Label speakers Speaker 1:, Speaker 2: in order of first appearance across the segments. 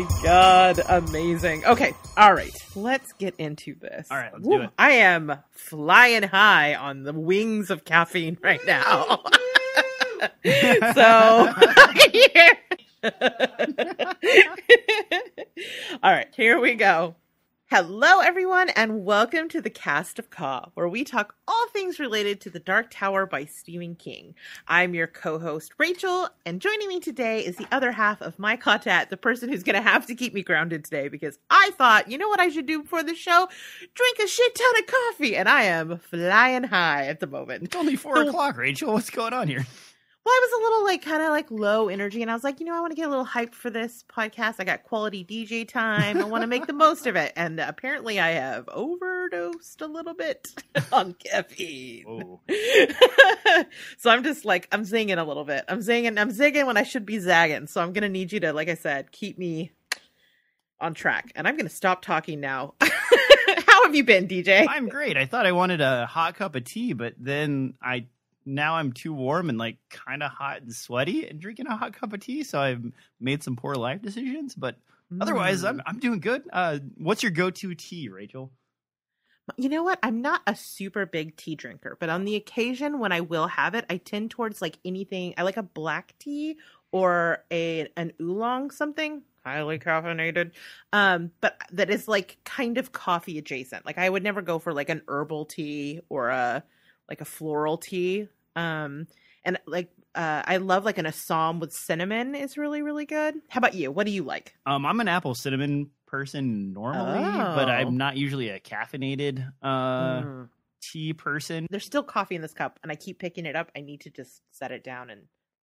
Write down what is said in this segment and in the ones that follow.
Speaker 1: my God. Amazing. Okay. All right. Let's get into this.
Speaker 2: All right, let's do it.
Speaker 1: I am flying high on the wings of caffeine right now. So, here. All right, here we go. Hello, everyone, and welcome to the Cast of Caw, where we talk all things related to The Dark Tower by Stephen King. I'm your co-host, Rachel, and joining me today is the other half of my quartet, the person who's going to have to keep me grounded today, because I thought, you know what I should do before the show? Drink a shit ton of coffee, and I am flying high at the moment.
Speaker 2: It's only 4 o'clock, Rachel. What's going on here?
Speaker 1: Well, I was a little kind of low energy, and I was like, I want to get a little hyped for this podcast. I got quality DJ time. I want to make the most of it. And apparently I have overdosed a little bit on caffeine. So I'm just I'm zinging a little bit. I'm zigging when I should be zagging. So I'm going to need you to, like I said, keep me on track. And I'm going to stop talking now. How have you been, DJ?
Speaker 2: I'm great. I thought I wanted a hot cup of tea, but then now I'm too warm and kind of hot and sweaty and drinking a hot cup of tea. So I've made some poor life decisions, but otherwise I'm doing good. What's your go-to tea, Rachel?
Speaker 1: You know what? I'm not a super big tea drinker, but on the occasion when I will have it, I tend towards anything. I like a black tea or an oolong, something highly caffeinated, but that is kind of coffee adjacent. I would never go for an herbal tea or a floral tea. I love an Assam with cinnamon is really, really good. How about you? What do you like?
Speaker 2: I'm an apple cinnamon person normally, but I'm not usually a caffeinated tea person.
Speaker 1: There's still coffee in this cup and I keep picking it up. I need to just set it down and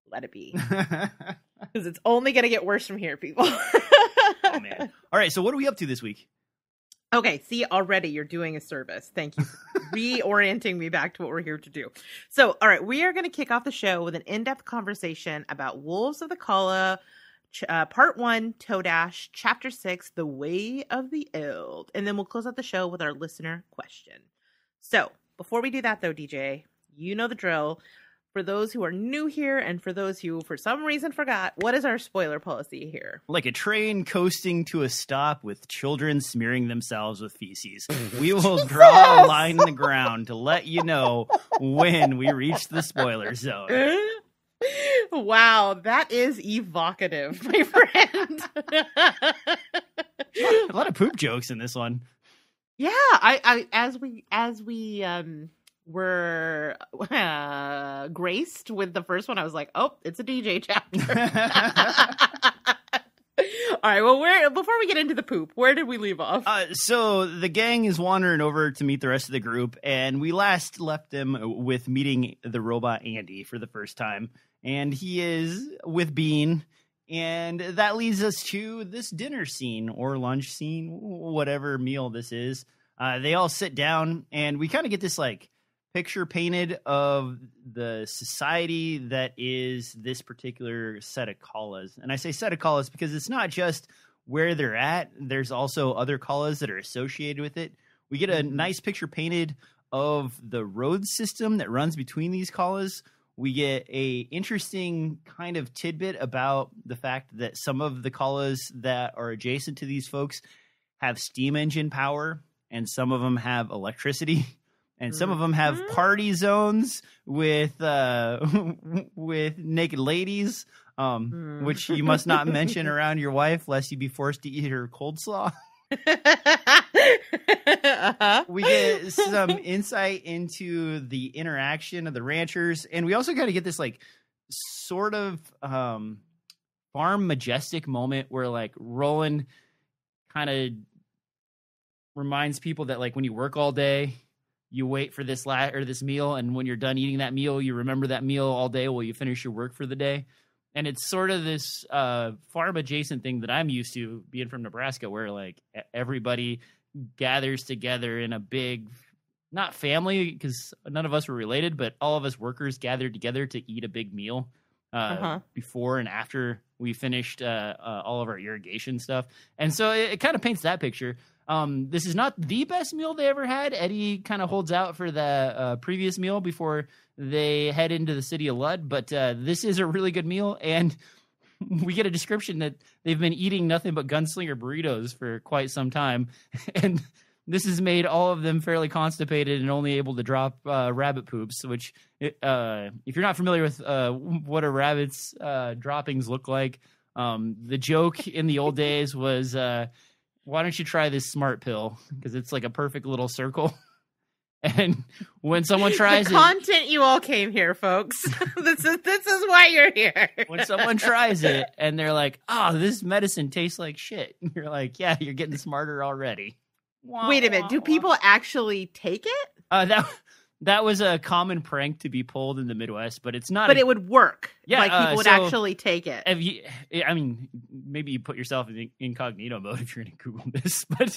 Speaker 1: let it be. Because it's only going to get worse from here, people.
Speaker 2: Oh, man. All right. So what are we up to this week?
Speaker 1: Okay, see, already you're doing a service. Thank you for reorienting me back to what we're here to do. So, all right, we are going to kick off the show with an in-depth conversation about Wolves of the Calla, Part 1, Todash, Chapter 6, The Way of the Eld. And then we'll close out the show with our listener question. So, before we do that, though, DJ, you know the drill. For those who are new here and for those who, for some reason, forgot, what is our spoiler policy here?
Speaker 2: Like a train coasting to a stop with children smearing themselves with feces. We will draw a line in the ground to let you know when we reach the spoiler zone.
Speaker 1: Wow, that is evocative, my friend.
Speaker 2: A lot of poop jokes in this one.
Speaker 1: Yeah, I as we were graced with the first one, I was like, oh, it's a DJ chapter. All right, well, before we get into the poop, where did we leave off?
Speaker 2: So the gang is wandering over to meet the rest of the group, and we last left them with meeting the robot Andy for the first time, and he is with Bean, and that leads us to this dinner scene or lunch scene, whatever meal this is. They all sit down, and we kind of get this picture painted of the society that is this particular set of Callas. And I say set of Callas because it's not just where they're at. There's also other Callas that are associated with it. We get a nice picture painted of the road system that runs between these Callas. We get a interesting kind of tidbit about the fact that some of the Callas that are adjacent to these folks have steam engine power, and some of them have electricity. And some of them have party zones with naked ladies, which you must not mention around your wife, lest you be forced to eat her cold slaw. We get some insight into the interaction of the ranchers, and we also kind of get this sort of farm majestic moment where Roland kind of reminds people that when you work all day, you wait for this this meal, and when you're done eating that meal, you remember that meal all day while you finish your work for the day. And it's sort of this farm adjacent thing that I'm used to being from Nebraska, where everybody gathers together in a big, not family, because none of us were related, but all of us workers gathered together to eat a big meal before and after we finished all of our irrigation stuff. And so it kind of paints that picture. This is not the best meal they ever had. Eddie kind of holds out for the previous meal before they head into the city of Lud, but this is a really good meal. And we get a description that they've been eating nothing but gunslinger burritos for quite some time, and this has made all of them fairly constipated and only able to drop rabbit poops, which, if you're not familiar with what a rabbit's droppings look like, the joke in the old days was, why don't you try this smart pill? Because it's like a perfect little circle. And when someone tries
Speaker 1: the content you all came here, folks. this is why you're here.
Speaker 2: When someone tries it and they're like, oh, this medicine tastes like shit. And you're like, yeah, you're getting smarter already.
Speaker 1: Wait a minute. Do people actually take it?
Speaker 2: That was a common prank to be pulled in the Midwest, but it's not.
Speaker 1: But it would work.
Speaker 2: Yeah,
Speaker 1: like people would actually take it.
Speaker 2: I mean, maybe you put yourself in incognito mode if you're going to Google this. But,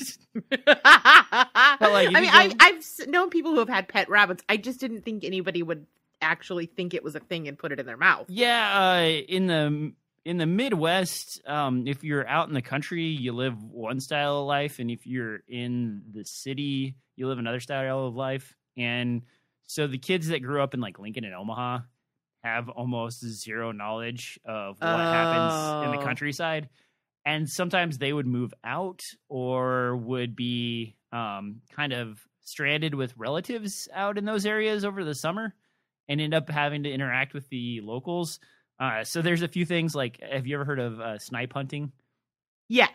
Speaker 1: like, I've known people who have had pet rabbits. I just didn't think anybody would actually think it was a thing and put it in their mouth.
Speaker 2: Yeah, in the Midwest, if you're out in the country, you live one style of life, and if you're in the city, you live another style of life. And so the kids that grew up in like Lincoln and Omaha have almost zero knowledge of what happens in the countryside. And sometimes they would move out or would be kind of stranded with relatives out in those areas over the summer and end up having to interact with the locals. So there's a few things like, have you ever heard of snipe hunting?
Speaker 1: Yeah.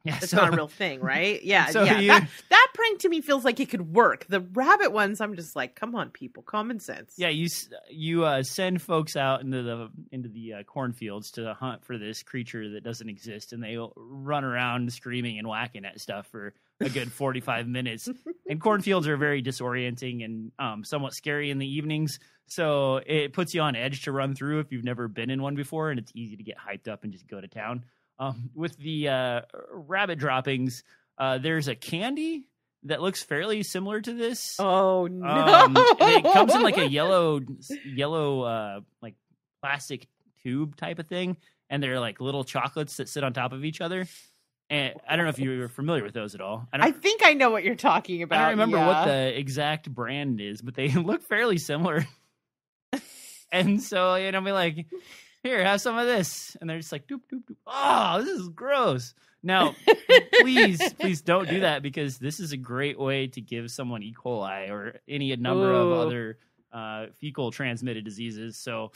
Speaker 2: Yeah,
Speaker 1: it's not a real thing, right? Yeah,
Speaker 2: so
Speaker 1: yeah. That prank to me feels like it could work. The rabbit ones, I'm just like, come on, people, common sense.
Speaker 2: Yeah, you send folks out into the cornfields to hunt for this creature that doesn't exist, and they run around screaming and whacking at stuff for a good 45 minutes. And cornfields are very disorienting and somewhat scary in the evenings, so it puts you on edge to run through if you've never been in one before, and it's easy to get hyped up and just go to town. With the rabbit droppings, there's a candy that looks fairly similar to this.
Speaker 1: Oh no!
Speaker 2: It comes in like a yellow like plastic tube type of thing, and they're like little chocolates that sit on top of each other. And I don't know if you're familiar with those at all.
Speaker 1: I think I know what you're talking about.
Speaker 2: I don't remember what the exact brand is, but they look fairly similar. And so, be like, here, have some of this. And they're just like, doop, doop, doop. Oh, this is gross. Now, please don't do that, because this is a great way to give someone E. coli or any number of other fecal transmitted diseases. So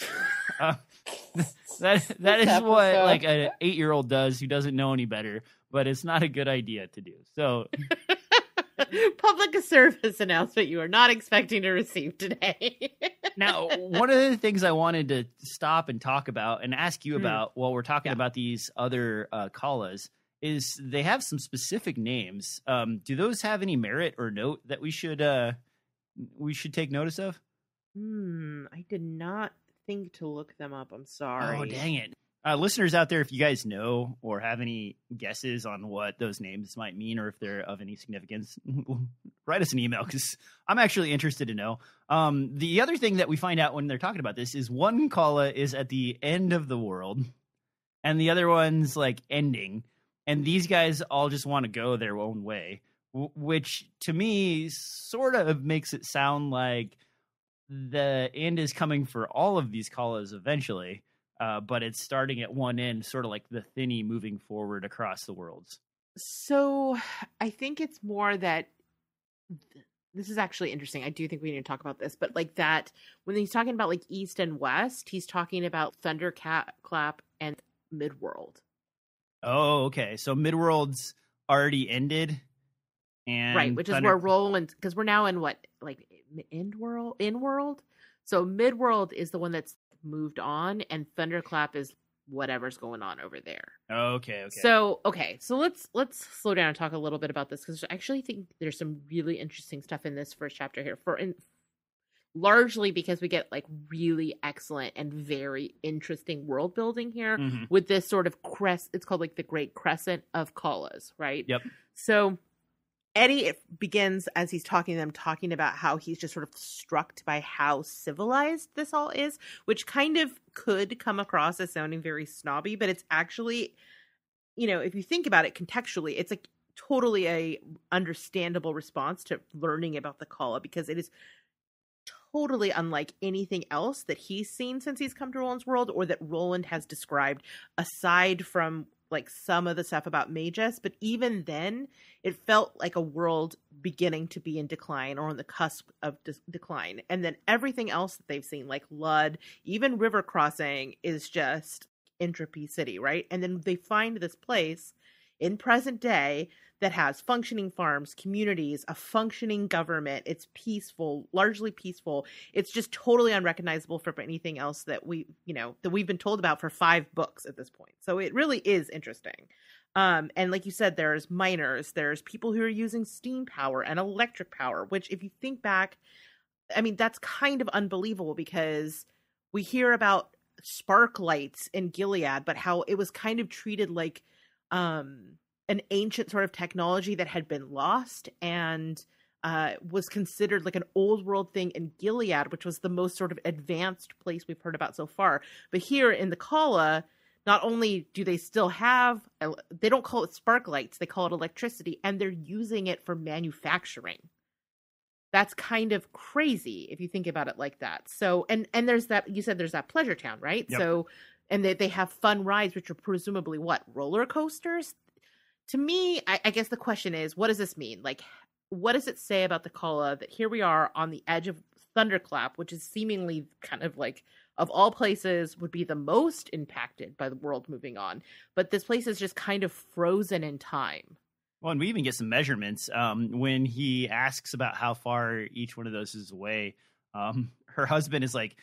Speaker 2: that is what like an 8-year-old does who doesn't know any better, but it's not a good idea to do. So
Speaker 1: public service announcement you are not expecting to receive today.
Speaker 2: Now, one of the things I wanted to stop and talk about and ask you about while we're talking about these other Callas is they have some specific names. Do those have any merit or note that we should take notice of?
Speaker 1: I did not think to look them up. I'm sorry.
Speaker 2: Oh, dang it. Listeners out there, if you guys know or have any guesses on what those names might mean or if they're of any significance, write us an email, because I'm actually interested to know. The other thing that we find out when they're talking about this is one Calla is at the end of the world and the other one's like ending. And these guys all just want to go their own way, which to me sort of makes it sound like the end is coming for all of these Callas eventually. But it's starting at one end, sort of like the thinny moving forward across the worlds.
Speaker 1: So I think it's more that this is actually interesting. I do think we need to talk about this, but like that when he's talking about like East and West, he's talking about Thunderclap and Midworld.
Speaker 2: Oh, okay. So Midworld's already ended, and
Speaker 1: right, which is where Roland, because we're now in what, like in world. So Midworld is the one that's moved on, and Thunderclap is whatever's going on over there.
Speaker 2: Okay.
Speaker 1: So let's slow down and talk a little bit about this, because I actually think there's some really interesting stuff in this first chapter here. Largely because we get like really excellent and very interesting world building here with this sort of crest. It's called like the Great Crescent of Callas, right?
Speaker 2: Yep.
Speaker 1: So Eddie begins as he's talking to them, talking about how he's just sort of struck by how civilized this all is, which kind of could come across as sounding very snobby, but it's actually, if you think about it contextually, it's like totally a understandable response to learning about the Calla, because it is totally unlike anything else that he's seen since he's come to Roland's world, or that Roland has described, aside from like some of the stuff about Magus. But even then, it felt like a world beginning to be in decline, or on the cusp of decline. And then everything else that they've seen, like Lud, even River Crossing, is just Entropy City, right? And then they find this place in present day that has functioning farms, communities, a functioning government. It's peaceful, largely peaceful. It's just totally unrecognizable from anything else that that we've been told about for 5 books at this point. So it really is interesting. And like you said, there's miners, there's people who are using steam power and electric power, which if you think back, I mean, that's kind of unbelievable, because we hear about spark lights in Gilead, but how it was kind of treated like an ancient sort of technology that had been lost, and was considered like an old world thing in Gilead, which was the most sort of advanced place we've heard about so far. But here in the Calla, not only do they still have, they don't call it spark lights, they call it electricity, and they're using it for manufacturing. That's kind of crazy if you think about it like that. So, and there's that, you said there's that pleasure town, right?
Speaker 2: Yep.
Speaker 1: So, and they have fun rides, which are presumably what, roller coasters? To me, I guess the question is, what does this mean? Like, what does it say about the Calla that here we are on the edge of Thunderclap, which is seemingly kind of like, of all places, would be the most impacted by the world moving on. But this place is just kind of frozen in time.
Speaker 2: Well, and we even get some measurements when he asks about how far each one of those is away. Her husband is like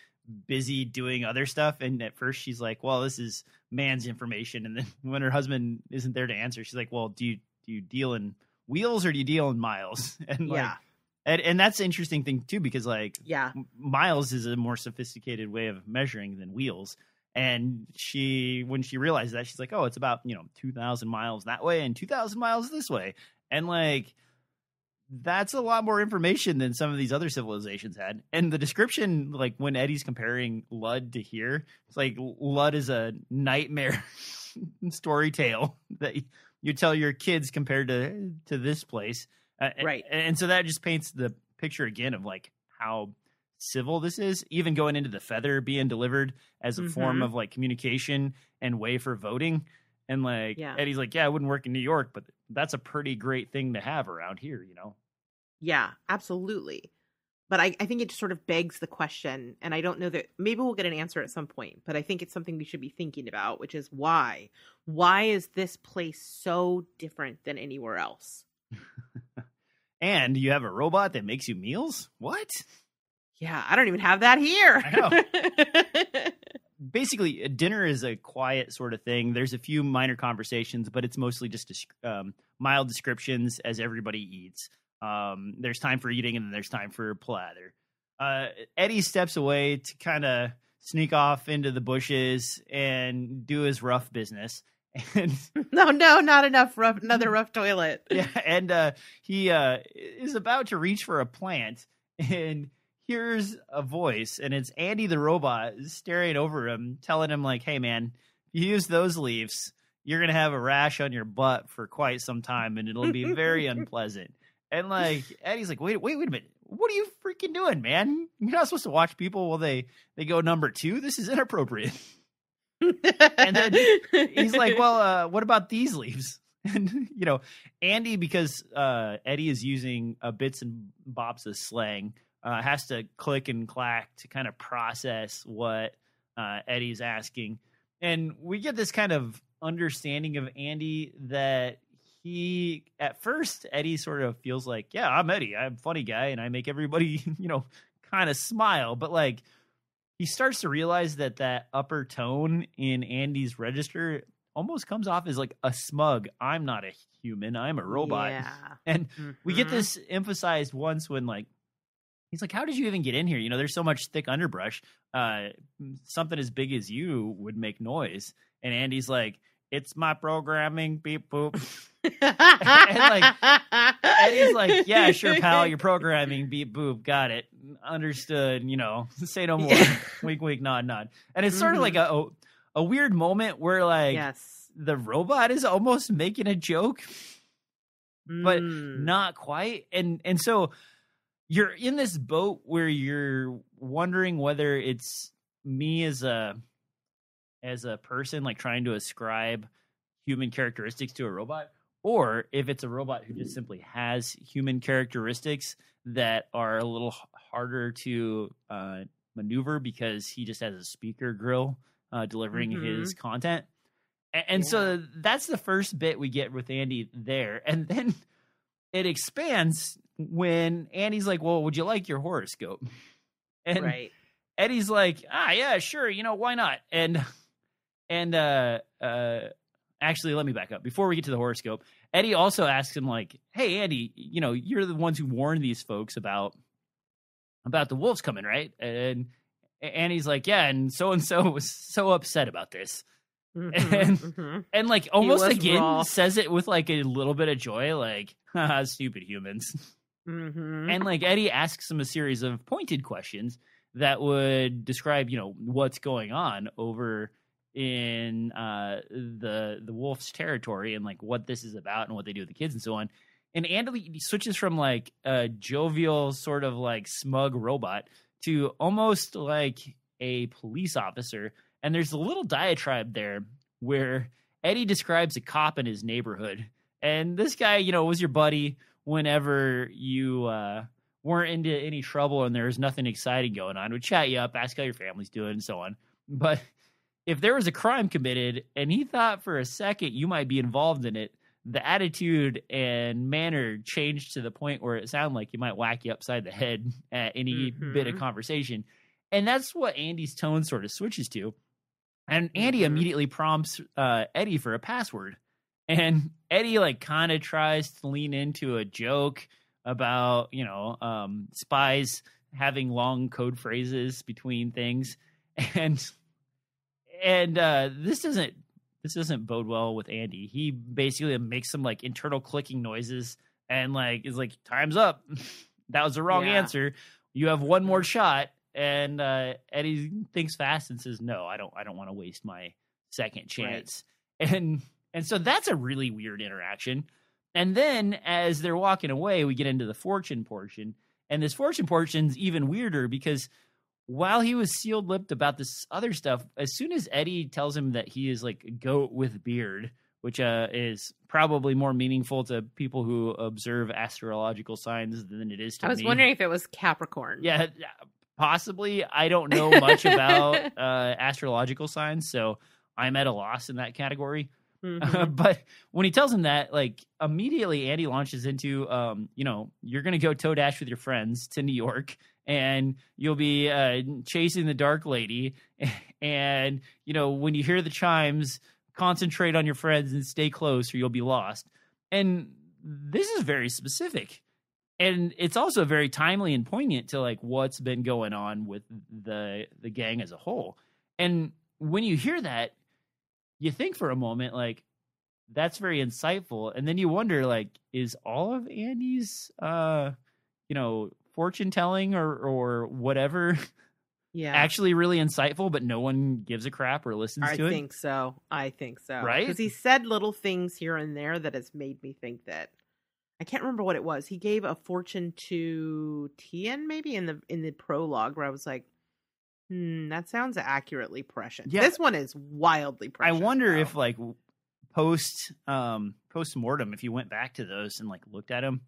Speaker 2: busy doing other stuff, and at first she's like, well, this is man's information. And then when her husband isn't there to answer, she's like, well, do you deal in wheels or do you deal in miles? And like, and that's the interesting thing too, because like, miles is a more sophisticated way of measuring than wheels. And when she realized that, she's like, oh, it's about 2,000 miles that way and 2,000 miles this way. And like, that's a lot more information than some of these other civilizations had. And the description, like when Eddie's comparing Lud to here, it's like Lud is a nightmare story tale that you tell your kids compared to this place.
Speaker 1: Right.
Speaker 2: And so that just paints the picture again of like how civil this is, even going into the feather being delivered as a form of like communication and way for voting. And like, Eddie's like, yeah, it wouldn't work in New York, but that's a pretty great thing to have around here,
Speaker 1: Yeah, absolutely. But I think it just sort of begs the question, and I don't know that maybe we'll get an answer at some point, but I think it's something we should be thinking about, which is why? Why is this place so different than anywhere else?
Speaker 2: And you have a robot that makes you meals? What?
Speaker 1: Yeah, I don't even have that here.
Speaker 2: I know. Basically, dinner is a quiet sort of thing. There's a few minor conversations, but it's mostly just mild descriptions as everybody eats. There's time for eating, and then there's time for plather. Eddie steps away to kind of sneak off into the bushes and do his rough business. And
Speaker 1: no, not enough rough. Another rough toilet.
Speaker 2: Yeah, and he is about to reach for a plant, and hears a voice, and it's Andy the robot staring over him, telling him like, hey man, if you use those leaves, you're going to have a rash on your butt for quite some time, and it'll be very unpleasant. And like, Eddie's like, wait a minute. What are you freaking doing, man? You're not supposed to watch people while they go number 2. This is inappropriate. And then he's like, well, what about these leaves? And, Andy, because Eddie is using bits and bobs of slang, has to click and clack to kind of process what Eddie's asking. And we get this kind of understanding of Andy that at first, Eddie sort of feels like, yeah, I'm Eddie. I'm a funny guy, and I make everybody, kind of smile. But like, he starts to realize that upper tone in Andy's register almost comes off as like a smug, I'm not a human, I'm a robot.
Speaker 1: Yeah.
Speaker 2: And we get this emphasized once when like, he's like, how did you even get in here? There's so much thick underbrush. Something as big as you would make noise. And Andy's like, it's my programming, beep boop. And like, Eddie's like, yeah, sure, pal, you're programming, beep boop, got it, understood, say no more, wink, wink, nod, nod. And it's sort of like a weird moment where like, the robot is almost making a joke, but not quite. And so you're in this boat where you're wondering whether it's me as a person, like trying to ascribe human characteristics to a robot, or if it's a robot who just simply has human characteristics that are a little harder to maneuver because he just has a speaker grill delivering his content. And so that's the first bit we get with Andy there. And then it expands when Andy's like, well, would you like your horoscope? And Eddie's like, yeah, sure. Why not? And actually, let me back up. Before we get to the horoscope, Eddie also asks him, like, hey, Andy, you're the ones who warned these folks about the wolves coming, right? And Andy's like, yeah, and so was so upset about this. And like almost again raw. Says it with like a little bit of joy, like, haha, stupid humans. And like Eddie asks him a series of pointed questions that would describe, what's going on over in the wolf's territory and like what this is about and what they do with the kids and so on. And Andy switches from like a jovial sort of like smug robot to almost like a police officer. And there's a little diatribe there where Eddie describes a cop in his neighborhood. And this guy, was your buddy whenever you weren't into any trouble and there was nothing exciting going on. Would chat you up, ask how your family's doing and so on. But if there was a crime committed and he thought for a second you might be involved in it, the attitude and manner changed to the point where it sounded like you might whack you upside the head at any bit of conversation. And that's what Andy's tone sort of switches to. And Andy immediately prompts Eddie for a password. And Eddie like kind of tries to lean into a joke about, spies having long code phrases between things. And this doesn't bode well with Andy. He basically makes some like internal clicking noises and like is like, time's up. That was the wrong answer. You have one more shot. And Eddie thinks fast and says, no, I don't want to waste my second chance. Right. And so that's a really weird interaction. And then as they're walking away, we get into the fortune portion. And this fortune portion's even weirder because while he was sealed-lipped about this other stuff, as soon as Eddie tells him that he is like a goat with beard, which is probably more meaningful to people who observe astrological signs than it is to me.
Speaker 1: I was wondering if it was Capricorn.
Speaker 2: Yeah, possibly. I don't know much about astrological signs, so I'm at a loss in that category. But when he tells him that, like, immediately Andy launches into, you're going to go toe dash with your friends to New York, and you'll be chasing the Dark Lady. And, when you hear the chimes, concentrate on your friends and stay close or you'll be lost. And this is very specific. And it's also very timely and poignant to like what's been going on with the gang as a whole. And when you hear that, you think for a moment, like, that's very insightful. And then you wonder, like, is all of Andy's, fortune telling or whatever actually really insightful, but no one gives a crap or listens to it?
Speaker 1: I think so.
Speaker 2: Right?
Speaker 1: Because he said little things here and there that has made me think that. I can't remember what it was. He gave a fortune to Tien, maybe in the prologue, where I was like, that sounds accurately prescient. Yeah. This one is wildly prescient.
Speaker 2: I wonder if like post mortem, if you went back to those and like looked at them,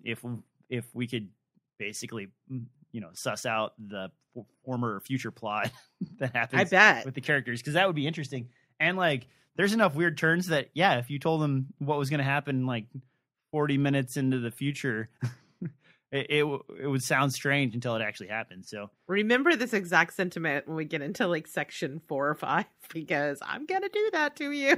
Speaker 2: if we could basically suss out the former or future plot that happens.
Speaker 1: I bet.
Speaker 2: With the characters, because that would be interesting. And like, there's enough weird turns that if you told them what was going to happen, like 40 minutes into the future, it would sound strange until it actually happened. So
Speaker 1: remember this exact sentiment when we get into like section 4 or 5, because I'm gonna do that to you.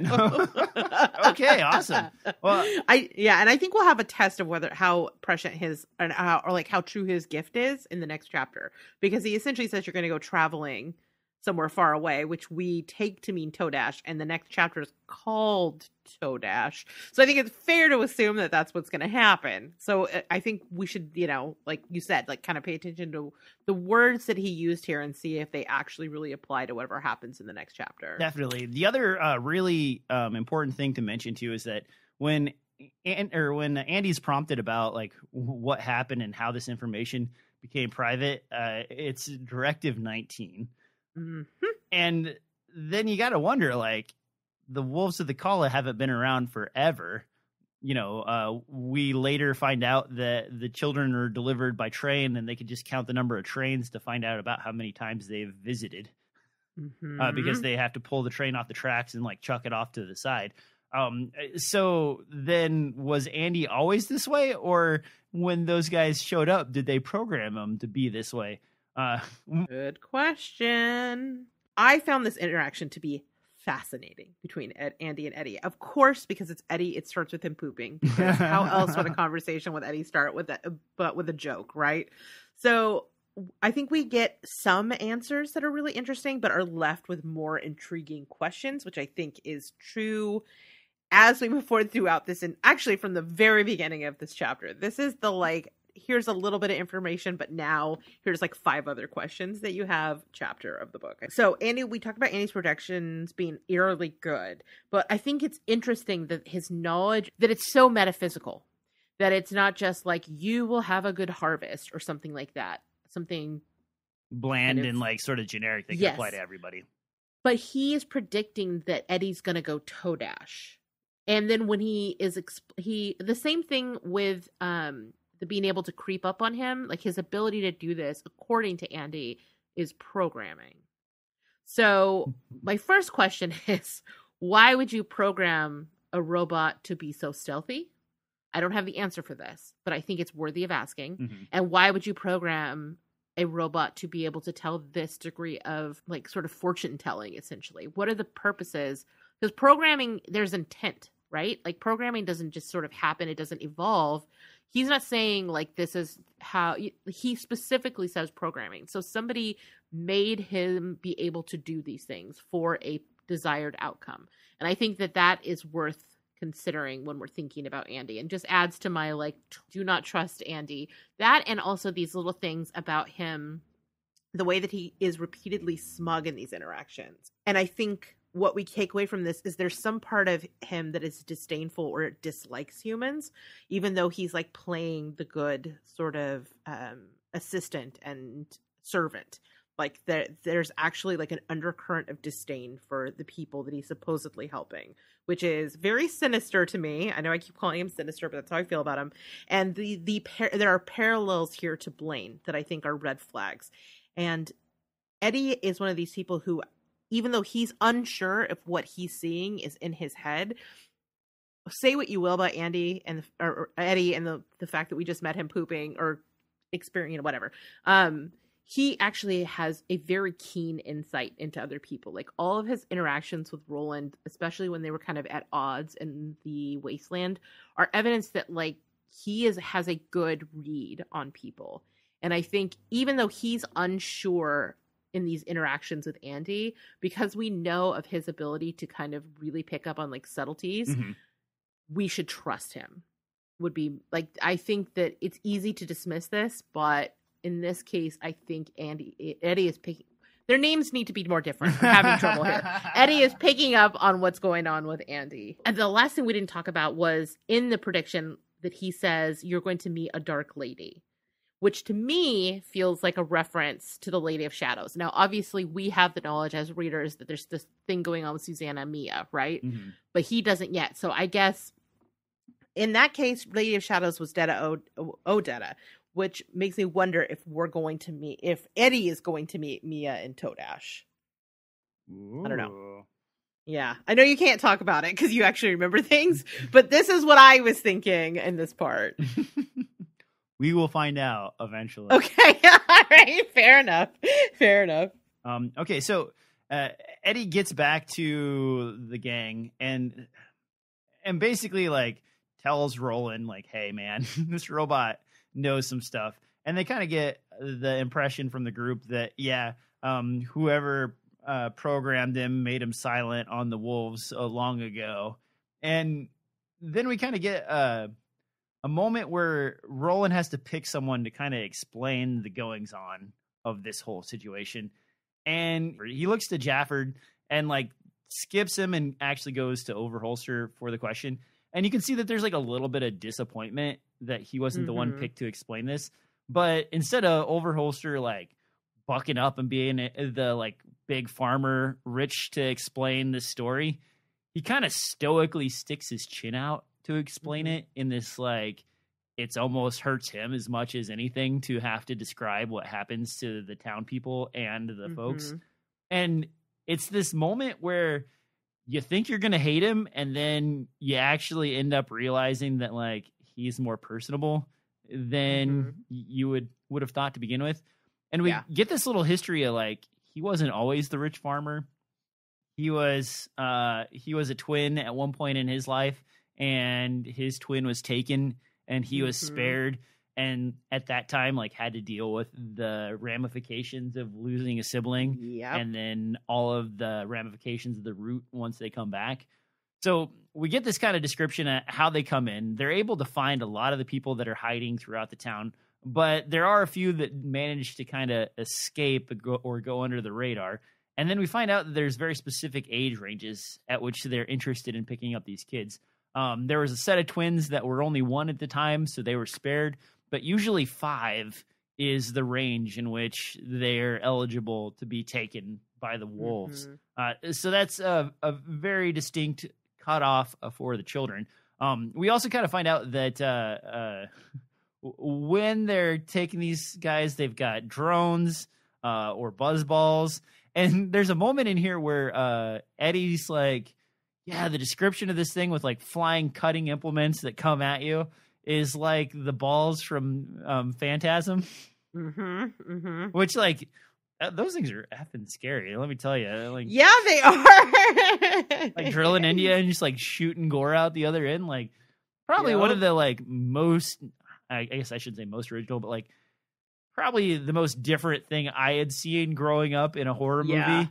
Speaker 2: Okay, awesome. Well,
Speaker 1: and I think we'll have a test of how prescient his how true his gift is in the next chapter, because he essentially says you're going to go traveling somewhere far away, which we take to mean Todash, and the next chapter is called Todash. So I think it's fair to assume that that's what's going to happen. So I think we should, like you said, like kind of pay attention to the words that he used here and see if they actually really apply to whatever happens in the next chapter.
Speaker 2: Definitely. The other really important thing to mention too is that when when Andy's prompted about like what happened and how this information became private, it's Directive 19.
Speaker 1: Mm-hmm.
Speaker 2: And then you got to wonder, like, the Wolves of the Calla haven't been around forever. We later find out that the children are delivered by train, and they could just count the number of trains to find out about how many times they've visited, because they have to pull the train off the tracks and like chuck it off to the side. So then was Andy always this way, or when those guys showed up, did they program him to be this way?
Speaker 1: Good question. I found this interaction to be fascinating between Andy and Eddie. Of course, because it's Eddie, it starts with him pooping. How else would a conversation with Eddie start with that, but with a joke, right? So I think we get some answers that are really interesting, but are left with more intriguing questions, which I think is true as we move forward throughout this. And actually from the very beginning of this chapter, this is the like, here's a little bit of information, but now here's like 5 other questions that you have chapter of the book. So Andy, we talked about Andy's projections being eerily good, but I think it's interesting that his knowledge, that it's so metaphysical, that it's not just like you will have a good harvest or something like that. Something
Speaker 2: bland and like sort of generic that can apply to everybody.
Speaker 1: But he is predicting that Eddie's going to go toe dash. And then when he is, the same thing with, the being able to creep up on him, like his ability to do this, according to Andy, is programming. So my first question is, why would you program a robot to be so stealthy? I don't have the answer for this, but I think it's worthy of asking. Mm-hmm. And why would you program a robot to be able to tell this degree of like sort of fortune telling, essentially? What are the purposes? Because programming, there's intent, right? Like programming doesn't just sort of happen. It doesn't evolve. He's not saying like this is how he specifically says programming. So somebody made him be able to do these things for a desired outcome. And I think that that is worth considering when we're thinking about Andy, and just adds to my like, do not trust Andy. That, and also these little things about him, the way that he is repeatedly smug in these interactions. And I think what we take away from this is there's some part of him that is disdainful or dislikes humans, even though he's like playing the good sort of assistant and servant. Like there's actually like an undercurrent of disdain for the people that he's supposedly helping, which is very sinister to me. I know I keep calling him sinister, but that's how I feel about him. And there are parallels here to Blaine that I think are red flags. And Eddie is one of these people who, even though he's unsure if what he's seeing is in his head, say what you will about Andy and or Eddie and the fact that we just met him pooping or experiencing whatever. He actually has a very keen insight into other people. Like all of his interactions with Roland, especially when they were kind of at odds in the wasteland, are evidence that like he has a good read on people. And I think even though he's unsure in these interactions with Andy, because we know of his ability to kind of really pick up on like subtleties, mm-hmm. we should trust him. Would be like, I think that it's easy to dismiss this, but in this case, I think Eddie is picking. Their names need to be more different. I'm having trouble here. Eddie is picking up on what's going on with Andy. And the last thing we didn't talk about was in the prediction that he says, you're going to meet a dark lady, which to me feels like a reference to the Lady of Shadows. Now, obviously, we have the knowledge as readers that there's this thing going on with Susanna and Mia, right? Mm-hmm. But he doesn't yet. So I guess in that case, Lady of Shadows was Detta Odetta, which makes me wonder if if Eddie is going to meet Mia and Todash. Ooh. I don't know. Yeah, I know you can't talk about it because you actually remember things, but this is what I was thinking in this part.
Speaker 2: We will find out eventually.
Speaker 1: Okay, all right, fair enough.
Speaker 2: Okay, so Eddie gets back to the gang and basically like tells Roland like, "Hey, man, this robot knows some stuff," and they kind of get the impression from the group that whoever programmed him made him silent on the wolves long ago. And then we kind of get a moment where Roland has to pick someone to kind of explain the goings on of this whole situation, and he looks to Jafford and like skips him and actually goes to Overholster for the question. And you can see that there's like a little bit of disappointment that he wasn't the one picked to explain this. But instead of Overholster like bucking up and being the like big farmer rich to explain this story, he kind of stoically sticks his chin out to explain it in this like, it's almost hurts him as much as anything to have to describe what happens to the town people and the folks. And it's this moment where you think you're going to hate him, and then you actually end up realizing that like he's more personable than you would have thought to begin with. And we get this little history of like, he wasn't always the rich farmer. He was a twin at one point in his life, and his twin was taken and he was spared. And at that time, like, had to deal with the ramifications of losing a sibling, and then all of the ramifications of the root once they come back. So we get this kind of description of how they come in. They're able to find a lot of the people that are hiding throughout the town, but there are a few that manage to kind of escape or go under the radar. And then we find out that there's very specific age ranges at which they're interested in picking up these kids. There was a set of twins that were only 1 at the time, so they were spared. But usually 5 is the range in which they're eligible to be taken by the wolves. So that's a very distinct cutoff for the children. We also kind of find out that when they're taking these guys, they've got drones or buzzballs. And there's a moment in here where Eddie's like, yeah, the description of this thing with like flying cutting implements that come at you is like the balls from Phantasm, which like those things are effing scary. Let me tell you, like
Speaker 1: they are
Speaker 2: like drilling India and just like shooting gore out the other end. Like probably one of the like most, I guess I shouldn't say most original, but like probably the most different thing I had seen growing up in a horror movie.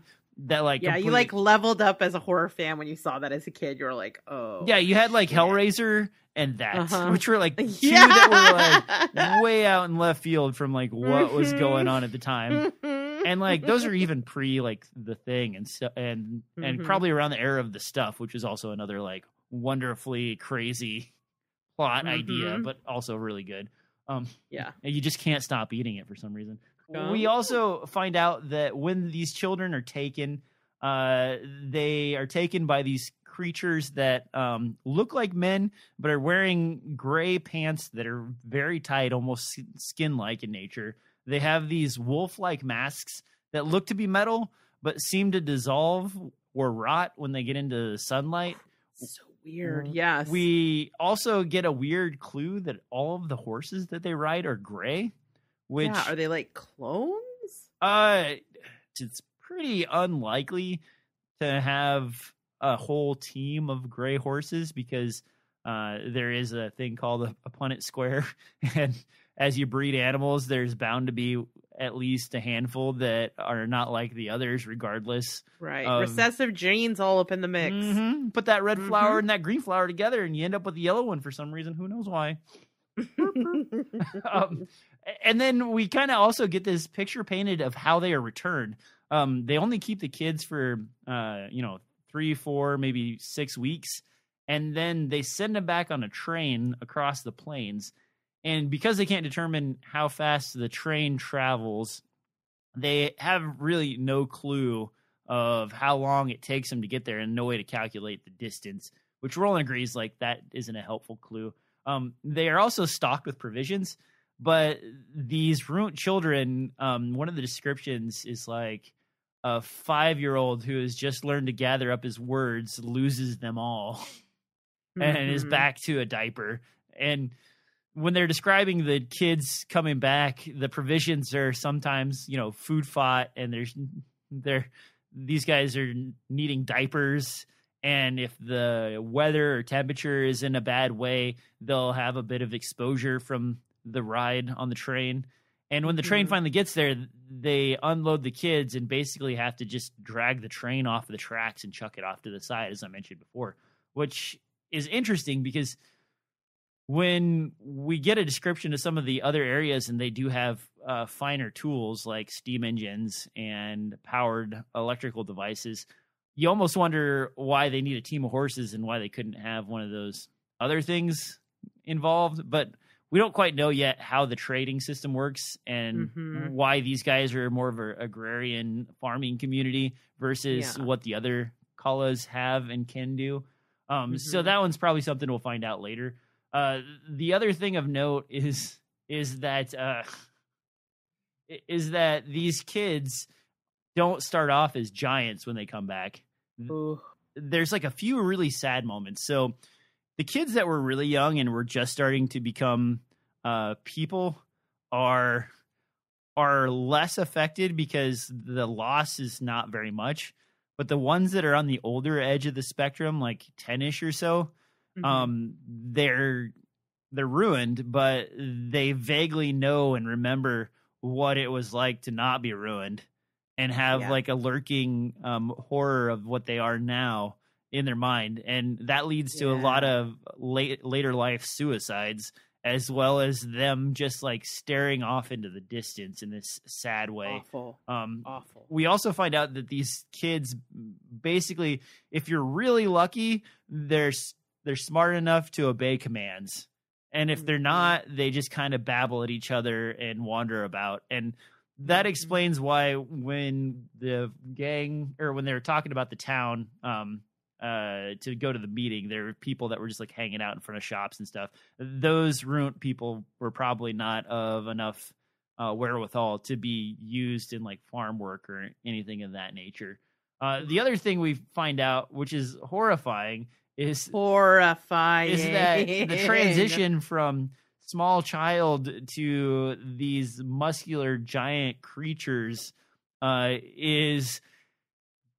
Speaker 2: That like
Speaker 1: you like leveled up as a horror fan when you saw that as a kid. You were like, oh
Speaker 2: yeah, you had like Hellraiser and that, which were like two that were like way out in left field from like what was going on at the time. And like those are even pre like The Thing and stuff, and probably around the era of The Stuff, which is also another like wonderfully crazy plot idea, but also really good. And you just can't stop eating it for some reason. We also find out that when these children are taken, they are taken by these creatures that look like men, but are wearing gray pants that are very tight, almost skin-like in nature. They have these wolf-like masks that look to be metal, but seem to dissolve or rot when they get into the sunlight.
Speaker 1: So weird, yes.
Speaker 2: We also get a weird clue that all of the horses that they ride are gray. Which
Speaker 1: are they like clones?
Speaker 2: It's pretty unlikely to have a whole team of gray horses because there is a thing called a Punnett square, and as you breed animals, there's bound to be at least a handful that are not like the others, regardless.
Speaker 1: Right, recessive genes all up in the mix.
Speaker 2: Put that red flower and that green flower together, and you end up with the yellow one for some reason. Who knows why? And then we kind of also get this picture painted of how they are returned. They only keep the kids for 3, 4, maybe 6 weeks, and then they send them back on a train across the plains. And because they can't determine how fast the train travels, they have really no clue of how long it takes them to get there, and no way to calculate the distance, which Roland agrees like that isn't a helpful clue. They are also stocked with provisions, but these Roont children, one of the descriptions is like a 5-year-old who has just learned to gather up his words, loses them all, and is back to a diaper. And when they're describing the kids coming back, the provisions are sometimes, food fought, and these guys are needing diapers. And if the weather or temperature is in a bad way, they'll have a bit of exposure from the ride on the train. And when the train finally gets there, they unload the kids and basically have to just drag the train off of the tracks and chuck it off to the side, as I mentioned before, which is interesting because when we get a description of some of the other areas and they do have finer tools like steam engines and powered electrical devices, you almost wonder why they need a team of horses and why they couldn't have one of those other things involved, but we don't quite know yet how the trading system works and why these guys are more of an agrarian farming community versus what the other Callas have and can do. So that one's probably something we'll find out later. The other thing of note is that these kids don't start off as giants when they come back.
Speaker 1: Ooh.
Speaker 2: There's like a few really sad moments. So the kids that were really young and were just starting to become people are less affected because the loss is not very much. But the ones that are on the older edge of the spectrum, like 10-ish or so, they're ruined, but they vaguely know and remember what it was like to not be ruined and have like a lurking horror of what they are now in their mind. And that leads to a lot of later life suicides, as well as them just like staring off into the distance in this sad way.
Speaker 1: Awful.
Speaker 2: We also find out that these kids, basically, if you're really lucky, they're smart enough to obey commands. And if they're not, they just kind of babble at each other and wander about. And that explains why when the gang, or when they were talking about the town, to go to the meeting, there were people that were just like hanging out in front of shops and stuff. Those Roont people were probably not of enough wherewithal to be used in like farm work or anything of that nature. The other thing we find out, which is horrifying, is that the transition from small child to these muscular giant creatures is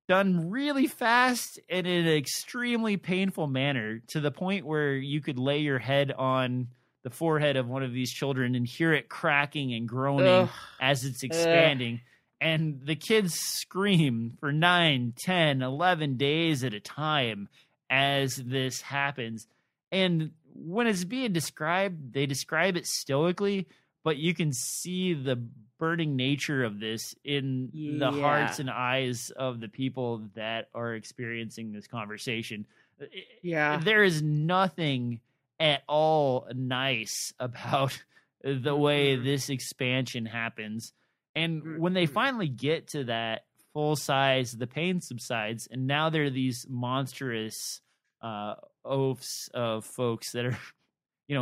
Speaker 2: done really fast and in an extremely painful manner, to the point where you could lay your head on the forehead of one of these children and hear it cracking and groaning as it's expanding. And the kids scream for 9, 10, 11 days at a time as this happens. And when it's being described, they describe it stoically, but you can see the burning nature of this in the hearts and eyes of the people that are experiencing this conversation. There is nothing at all nice about the way this expansion happens. And when they finally get to that full size, the pain subsides, and now there are these monstrous oafs of folks that are,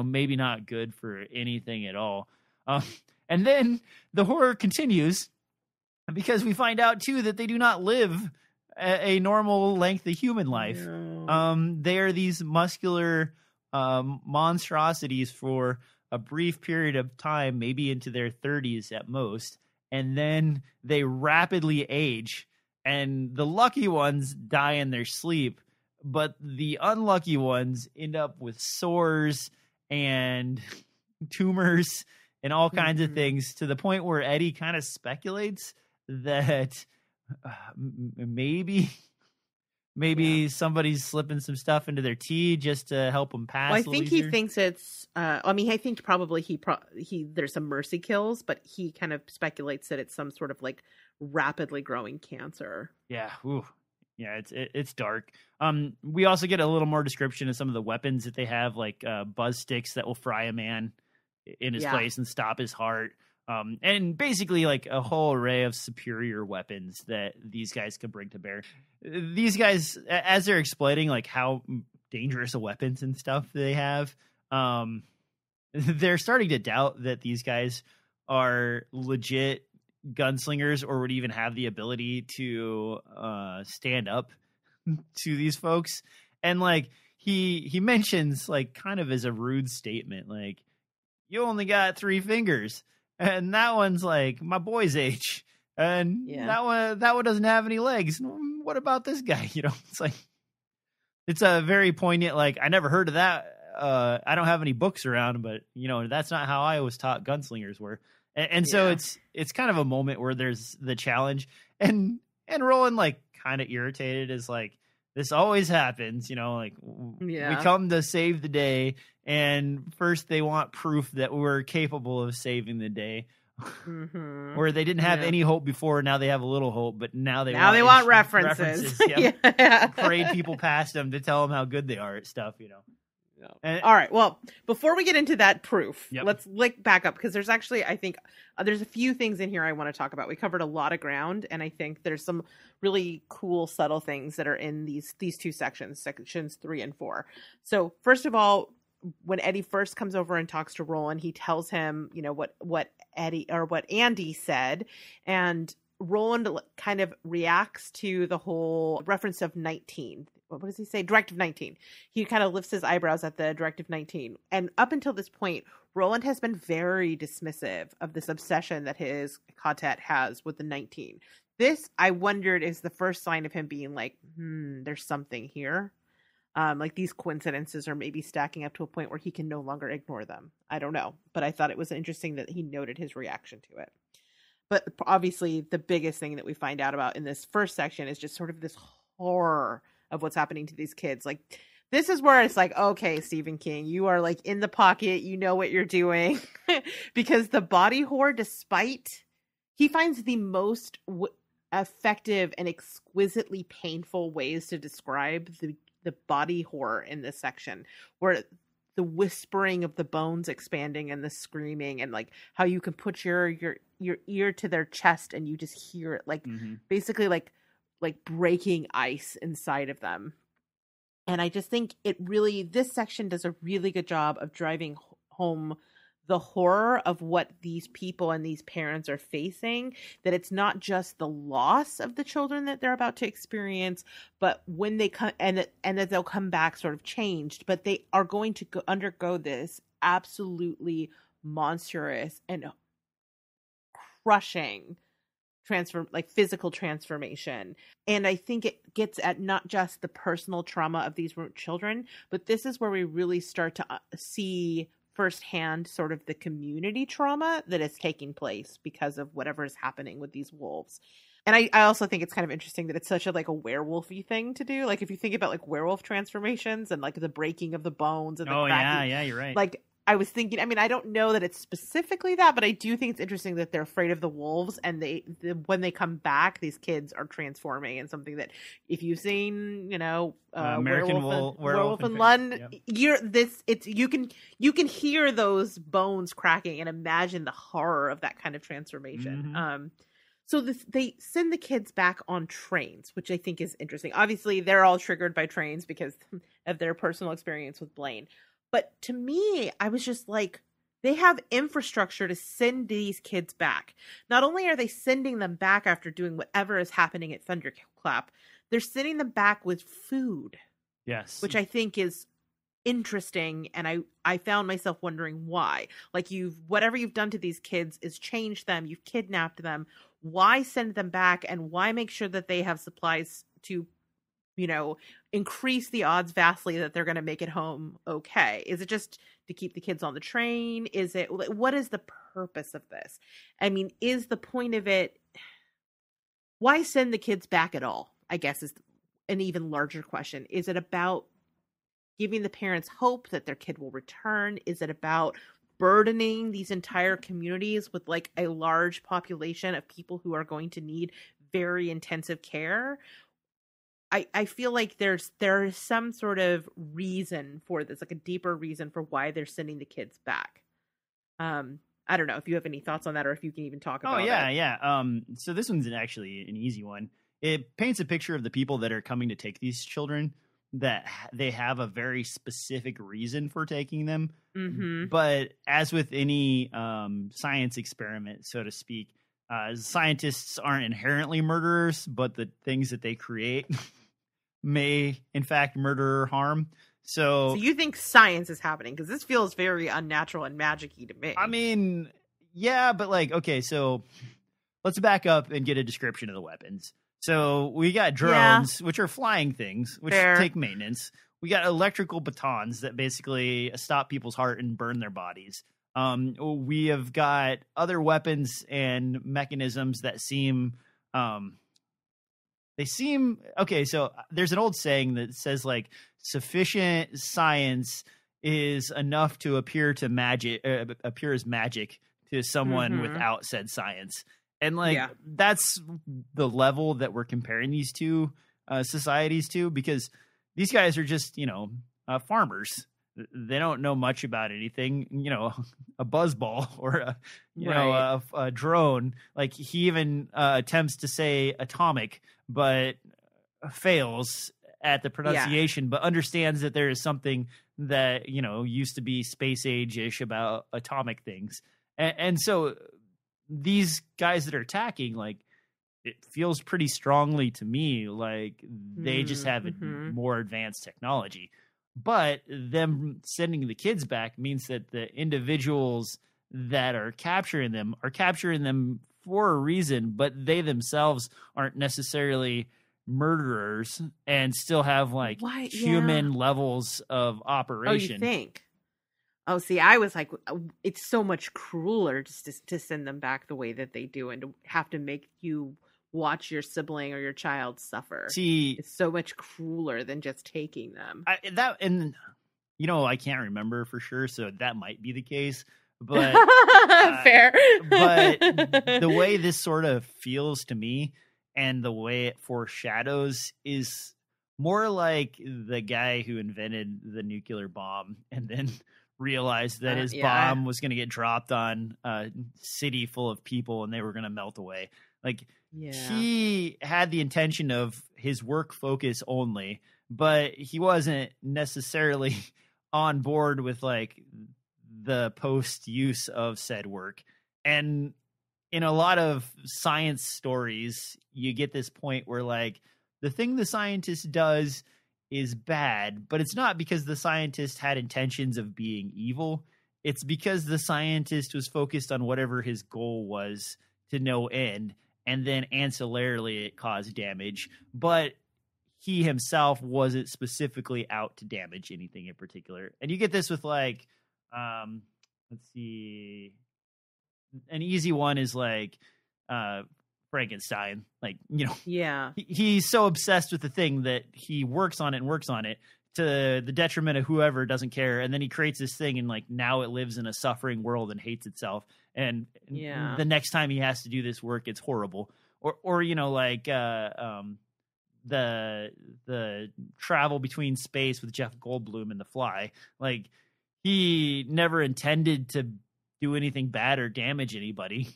Speaker 2: maybe not good for anything at all. And then the horror continues, because we find out, too, that they do not live a normal length of human life. No. They are these muscular monstrosities for a brief period of time, maybe into their 30s at most, and then they rapidly age. And the lucky ones die in their sleep, but the unlucky ones end up with sores and tumors and all kinds of things, to the point where Eddie kind of speculates that maybe somebody's slipping some stuff into their tea just to help them pass.
Speaker 1: Well, I think he thinks it's. I think probably he there's some mercy kills, but he kind of speculates that it's some sort of like rapidly growing cancer.
Speaker 2: Yeah. Ooh. Yeah, it's dark. We also get a little more description of some of the weapons that they have, like buzz sticks that will fry a man in his place and stop his heart. And basically like a whole array of superior weapons that these guys can bring to bear. These guys, as they're explaining like how dangerous weapons and stuff they have, they're starting to doubt that these guys are legit gunslingers or would even have the ability to stand up to these folks. And like he mentions, like, kind of as a rude statement, like, you only got 3 fingers, and that one's like my boy's age, and that one doesn't have any legs. What about this guy? It's like, it's a very poignant, like, I never heard of that. I don't have any books around, but that's not how I was taught gunslingers were. And so it's kind of a moment where there's the challenge, and Roland, like, kind of irritated, is like, this always happens, we come to save the day, and first they want proof that we're capable of saving the day. Where they didn't have any hope before, now they have a little hope, but now they want references. Parade people past them to tell them how good they are at stuff,
Speaker 1: All right. Well, before we get into that proof,
Speaker 2: Yep.
Speaker 1: let's back up, because there's actually, I think, there's a few things in here I want to talk about. We covered a lot of ground, and I think there's some really cool, subtle things that are in these two sections 3 and 4. So first of all, when Eddie first comes over and talks to Roland, he tells him, what Andy said, and Roland kind of reacts to the whole reference of 19. What does he say? Directive 19. He kind of lifts his eyebrows at the Directive 19. And up until this point, Roland has been very dismissive of this obsession that his quartet has with the 19. This, I wondered, is the first sign of him being like, there's something here. Like these coincidences are maybe stacking up to a point where he can no longer ignore them. I don't know. But I thought it was interesting that he noted his reaction to it. But obviously, the biggest thing that we find out about in this first section is just sort of this horror of what's happening to these kids. Like, this is where it's like, okay, Stephen King, you are like in the pocket, you know what you're doing. Because the body horror, he finds the most effective and exquisitely painful ways to describe the body horror in this section, where the whispering of the bones expanding and the screaming, and like how you can put your ear to their chest and you just hear it, like basically like breaking ice inside of them. And I just think this section does a really good job of driving home the horror of what these people and these parents are facing, that it's not just the loss of the children that they're about to experience, but when they come and that they'll come back sort of changed, but they are going to undergo this absolutely monstrous and crushing physical transformation. And I think it gets at not just the personal trauma of these children, but this is where we really start to see firsthand sort of the community trauma that is taking place because of whatever is happening with these wolves. And I also think it's kind of interesting that it's such a werewolf-y thing to do. Like, if you think about like werewolf transformations and like the breaking of the bones and the cracking,
Speaker 2: yeah, you're right.
Speaker 1: Like, I was thinking, I mean, I don't know that it's specifically that, but I do think it's interesting that they're afraid of the wolves, and when they come back, these kids are transforming in something that, if you've seen,
Speaker 2: American
Speaker 1: Werewolf in London, you can hear those bones cracking and imagine the horror of that kind of transformation. So they send the kids back on trains, which I think is interesting. Obviously, they're all triggered by trains because of their personal experience with Blaine. But to me, I was just like, they have infrastructure to send these kids back. Not only are they sending them back after doing whatever is happening at Thunderclap, they're sending them back with food.
Speaker 2: Yes.
Speaker 1: Which I think is interesting. And I found myself wondering why. Like, whatever you've done to these kids is changed them. You've kidnapped them. Why send them back? And why make sure that they have supplies to increase the odds vastly that they're going to make it home okay? Is it just to keep the kids on the train? What is the purpose of this? I mean, is the point of it, why send the kids back at all, I guess, is an even larger question. Is it about giving the parents hope that their kid will return? Is it about burdening these entire communities with like a large population of people who are going to need very intensive care? I feel like there is some sort of reason for this, like a deeper reason for why they're sending the kids back. I don't know if you have any thoughts on that, or if you can even talk about it.
Speaker 2: Yeah. So this one's actually an easy one. It paints a picture of the people that are coming to take these children, that they have a very specific reason for taking them. Mm-hmm. But as with any science experiment, so to speak, scientists aren't inherently murderers, but the things that they create may in fact murder or harm. So
Speaker 1: you think science is happening? Because this feels very unnatural and magic-y to me.
Speaker 2: I mean, yeah, but like, okay, so let's back up and get a description of the weapons. So we got drones, which are flying things, which take maintenance. We got electrical batons that basically stop people's heart and burn their bodies. We have got other weapons and mechanisms that seem okay. So there's an old saying that says like sufficient science is enough to appear as magic to someone without said science. And like, that's the level that we're comparing these two societies to, because these guys are just, farmers. they don't know much about anything, a buzzball or a drone. Like he even attempts to say atomic, but fails at the pronunciation, but understands that there is something that, used to be space age-ish about atomic things. And so these guys that are attacking, like, it feels pretty strongly to me like they just have more advanced technology. But them sending the kids back means that the individuals that are capturing them for a reason, but they themselves aren't necessarily murderers and still have like human levels of operation.
Speaker 1: Oh, you think? Oh, see, I was like, it's so much crueler just to send them back the way that they do and to have to make you watch your sibling or your child suffer.
Speaker 2: See,
Speaker 1: it's so much crueler than just taking them.
Speaker 2: I can't remember for sure, so that might be the case. But
Speaker 1: fair.
Speaker 2: But the way this sort of feels to me, and the way it foreshadows, is more like the guy who invented the nuclear bomb and then realized that his bomb was going to get dropped on a city full of people and they were going to melt away. Like, he had the intention of his work focus only, but he wasn't necessarily on board with like the post use of said work. And in a lot of science stories, you get this point where like the thing the scientist does is bad, but it's not because the scientist had intentions of being evil. It's because the scientist was focused on whatever his goal was to no end. And then ancillarily it caused damage, but he himself wasn't specifically out to damage anything in particular. And you get this with like, let's see, an easy one is like Frankenstein. Like, he's so obsessed with the thing that he works on it to the detriment of whoever doesn't care. And then he creates this thing and like now it lives in a suffering world and hates itself. And the next time he has to do this work, it's horrible. Or the travel between space with Jeff Goldblum and The Fly. Like, he never intended to do anything bad or damage anybody.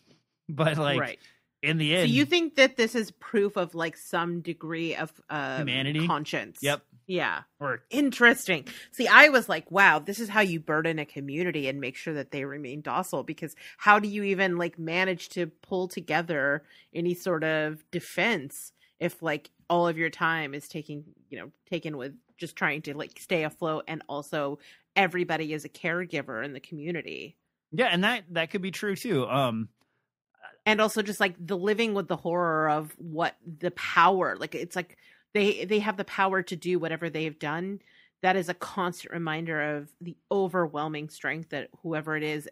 Speaker 2: But like in the end.
Speaker 1: So you think that this is proof of like some degree of
Speaker 2: humanity?
Speaker 1: Conscience?
Speaker 2: Yep.
Speaker 1: Yeah. Interesting. See, I was like, wow, this is how you burden a community and make sure that they remain docile, because how do you even like manage to pull together any sort of defense if like all of your time is taken with just trying to like stay afloat, and also everybody is a caregiver in the community.
Speaker 2: Yeah, and that could be true too.
Speaker 1: And also just like the living with the horror of what the power, like it's like they have the power to do whatever they have done. That is a constant reminder of the overwhelming strength that whoever it is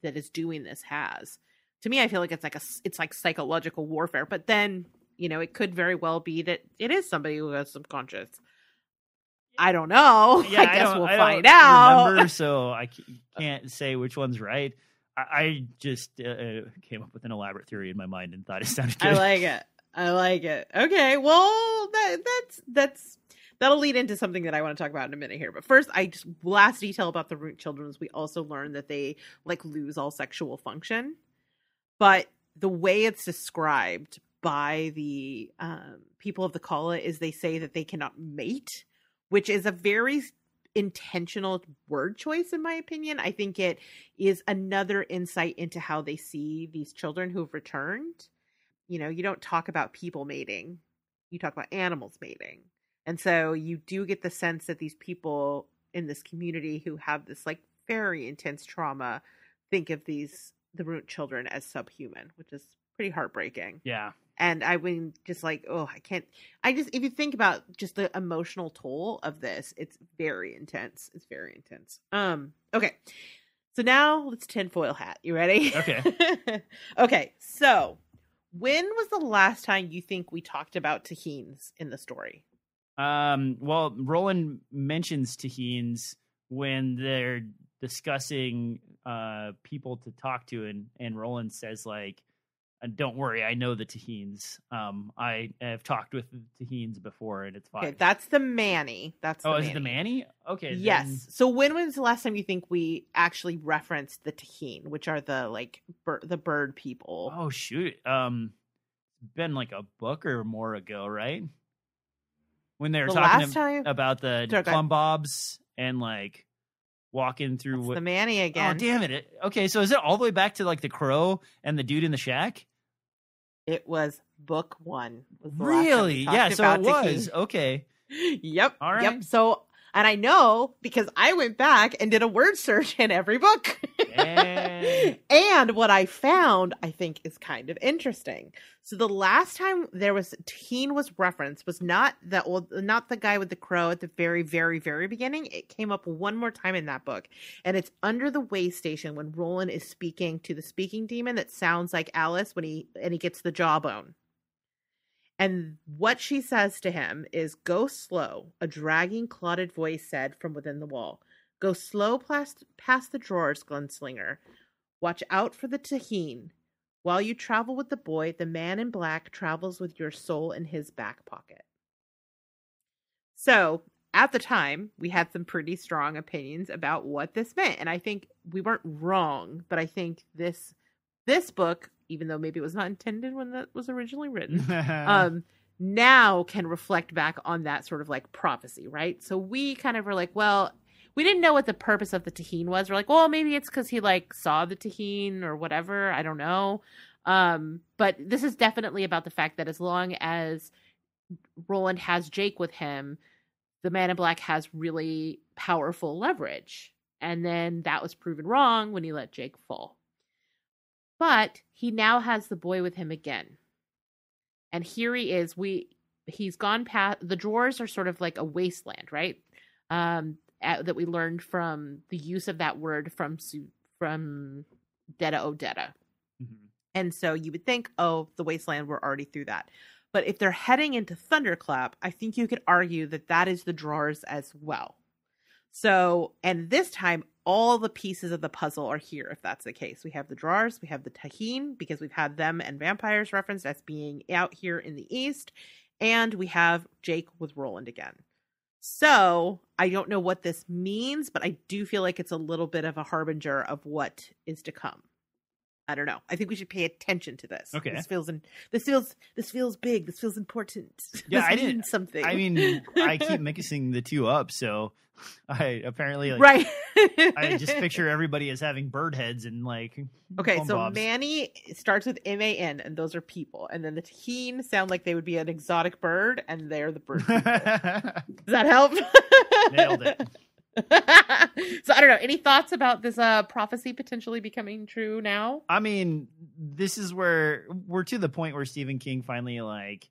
Speaker 1: that is doing this has. To me, I feel like it's like psychological warfare. But then, it could very well be that it is somebody who has some conscience. I don't know.
Speaker 2: Yeah,
Speaker 1: I guess we'll find out.
Speaker 2: Remember, so I can't say which one's right. I just came up with an elaborate theory in my mind and thought it sounded good.
Speaker 1: I like it. Okay, well, that'll lead into something that I want to talk about in a minute here. But first, last detail about the Roont children is we also learned that they like lose all sexual function. But the way it's described by the people of the Calla is they say that they cannot mate, which is a very intentional word choice, in my opinion. I think it is another insight into how they see these children who have returned. You don't talk about people mating, you talk about animals mating. And so you do get the sense that these people in this community who have this like very intense trauma think of the Roont children as subhuman, which is pretty heartbreaking.
Speaker 2: Yeah.
Speaker 1: And I mean, just like, if you think about just the emotional toll of this, it's very intense. It's very intense. Okay. So now let's tinfoil hat. You ready?
Speaker 2: Okay.
Speaker 1: Okay. So when was the last time you think we talked about Taheens in the story?
Speaker 2: Well, Roland mentions Taheens when they're discussing people to talk to, and Roland says like, don't worry, I know the Tahines. I have talked with the Tahines before, and it's fine.
Speaker 1: Okay, that's the Manny. That's
Speaker 2: is it the Manny? Okay.
Speaker 1: Yes.
Speaker 2: Then...
Speaker 1: So when was the last time you think we actually referenced the Tahine, which are the like the bird people?
Speaker 2: Oh shoot. Been like a book or more ago, right? When they were talking about the Plumbobs and like walking through
Speaker 1: the Manny again.
Speaker 2: Oh damn it! Okay, so is it all the way back to like the crow and the dude in the shack?
Speaker 1: It was book 1. Was the
Speaker 2: really? Yeah. So it was okay.
Speaker 1: Yep.
Speaker 2: All right.
Speaker 1: Yep. So. And I know because I went back and did a word search in every book. And what I found, I think, is kind of interesting. So the last time there was Tahine was referenced was not the guy with the crow at the very, very, very beginning. It came up one more time in that book. And it's under the way station when Roland is speaking to the speaking demon that sounds like Alice when he gets the jawbone. And what she says to him is, "Go slow," a dragging, clotted voice said from within the wall. "Go slow past the drawers, gunslinger. Watch out for the Tahine. While you travel with the boy, the man in black travels with your soul in his back pocket." So, at the time, we had some pretty strong opinions about what this meant. And I think we weren't wrong, but I think this book, even though maybe it was not intended when that was originally written, now can reflect back on that sort of like prophecy, right? So we kind of were like, well, we didn't know what the purpose of the Tahine was. We're like, well, maybe it's because he like saw the Tahine or whatever. I don't know. But this is definitely about the fact that as long as Roland has Jake with him, the Man in Black has really powerful leverage. And then that was proven wrong when he let Jake fall. But he now has the boy with him again. And here he is. He's gone past, the drawers are sort of like a wasteland, right? That we learned from the use of that word from Detta Odetta. Mm-hmm. And so you would think, oh, the wasteland, we're already through that. But if they're heading into Thunderclap, I think you could argue that that is the drawers as well. So, and this time, all the pieces of the puzzle are here, if that's the case. We have the drawers, we have the Tahine, because we've had them and vampires referenced as being out here in the east, and we have Jake with Roland again. So, I don't know what this means, but I do feel like it's a little bit of a harbinger of what is to come. I don't know. I think we should pay attention to this.
Speaker 2: Okay.
Speaker 1: This feels big. This feels important.
Speaker 2: Yeah,
Speaker 1: I didn't something.
Speaker 2: I mean, I keep mixing the two up, so I apparently
Speaker 1: right.
Speaker 2: I just picture everybody as having bird heads and like.
Speaker 1: Okay, so
Speaker 2: bobs.
Speaker 1: Manny starts with MAN, and those are people, and then the Tahine sound like they would be an exotic bird, and they're the bird people. Does that help?
Speaker 2: Nailed it.
Speaker 1: So I don't know. Any thoughts about this prophecy potentially becoming true now?
Speaker 2: I mean, this is where we're to the point where Stephen King finally like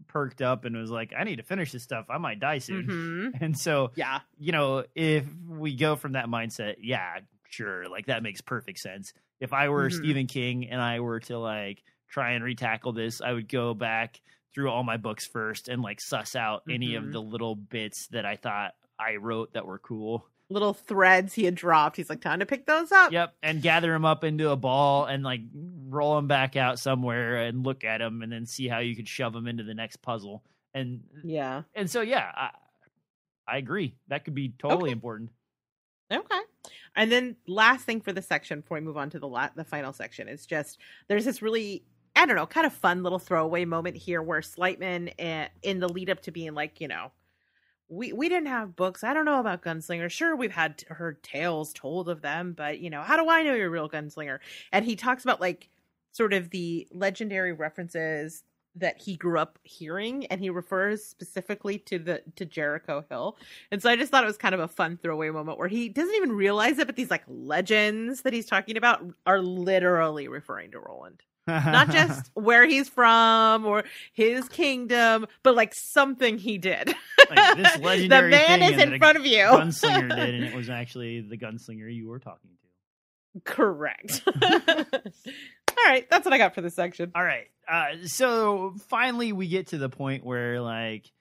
Speaker 2: perked up and was like, I need to finish this stuff. I might die soon. Mm-hmm. And so,
Speaker 1: yeah,
Speaker 2: you know, if we go from that mindset, yeah, sure. Like that makes perfect sense. If I were Stephen King and I were to like try and retackle this, I would go back through all my books first and like suss out any of the little bits that I thought I wrote that were cool.
Speaker 1: Little threads he had dropped. He's like, time to pick those up.
Speaker 2: Yep. And gather them up into a ball and like roll them back out somewhere and look at them and then see how you could shove them into the next puzzle. And
Speaker 1: yeah.
Speaker 2: And so, yeah, I agree. That could be totally important.
Speaker 1: Okay. And then last thing for the section before we move on to the final section is just there's this really, I don't know, kind of fun little throwaway moment here where Slightman in the lead up to being like, you know, we didn't have books. I don't know about gunslingers. Sure, we've heard tales told of them, but, you know, how do I know you're a real gunslinger? And he talks about, like, sort of the legendary references that he grew up hearing, and he refers specifically to Jericho Hill. And so I just thought it was kind of a fun throwaway moment where he doesn't even realize it, but these, like, legends that he's talking about are literally referring to Roland. Not just where he's from or his kingdom, but like something he did.
Speaker 2: Like this legendary
Speaker 1: the man
Speaker 2: thing
Speaker 1: is in front of you.
Speaker 2: Gunslinger did, and it was actually the gunslinger you were talking to.
Speaker 1: Correct. All right, that's what I got for this section.
Speaker 2: All right, so finally we get to the point where like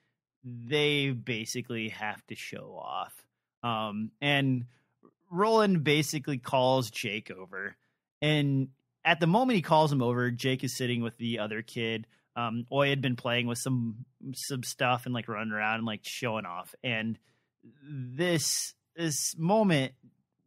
Speaker 2: they basically have to show off, and Roland basically calls Jake over and at the moment he calls him over, Jake is sitting with the other kid. Oi had been playing with some stuff and like running around and like showing off. And this moment,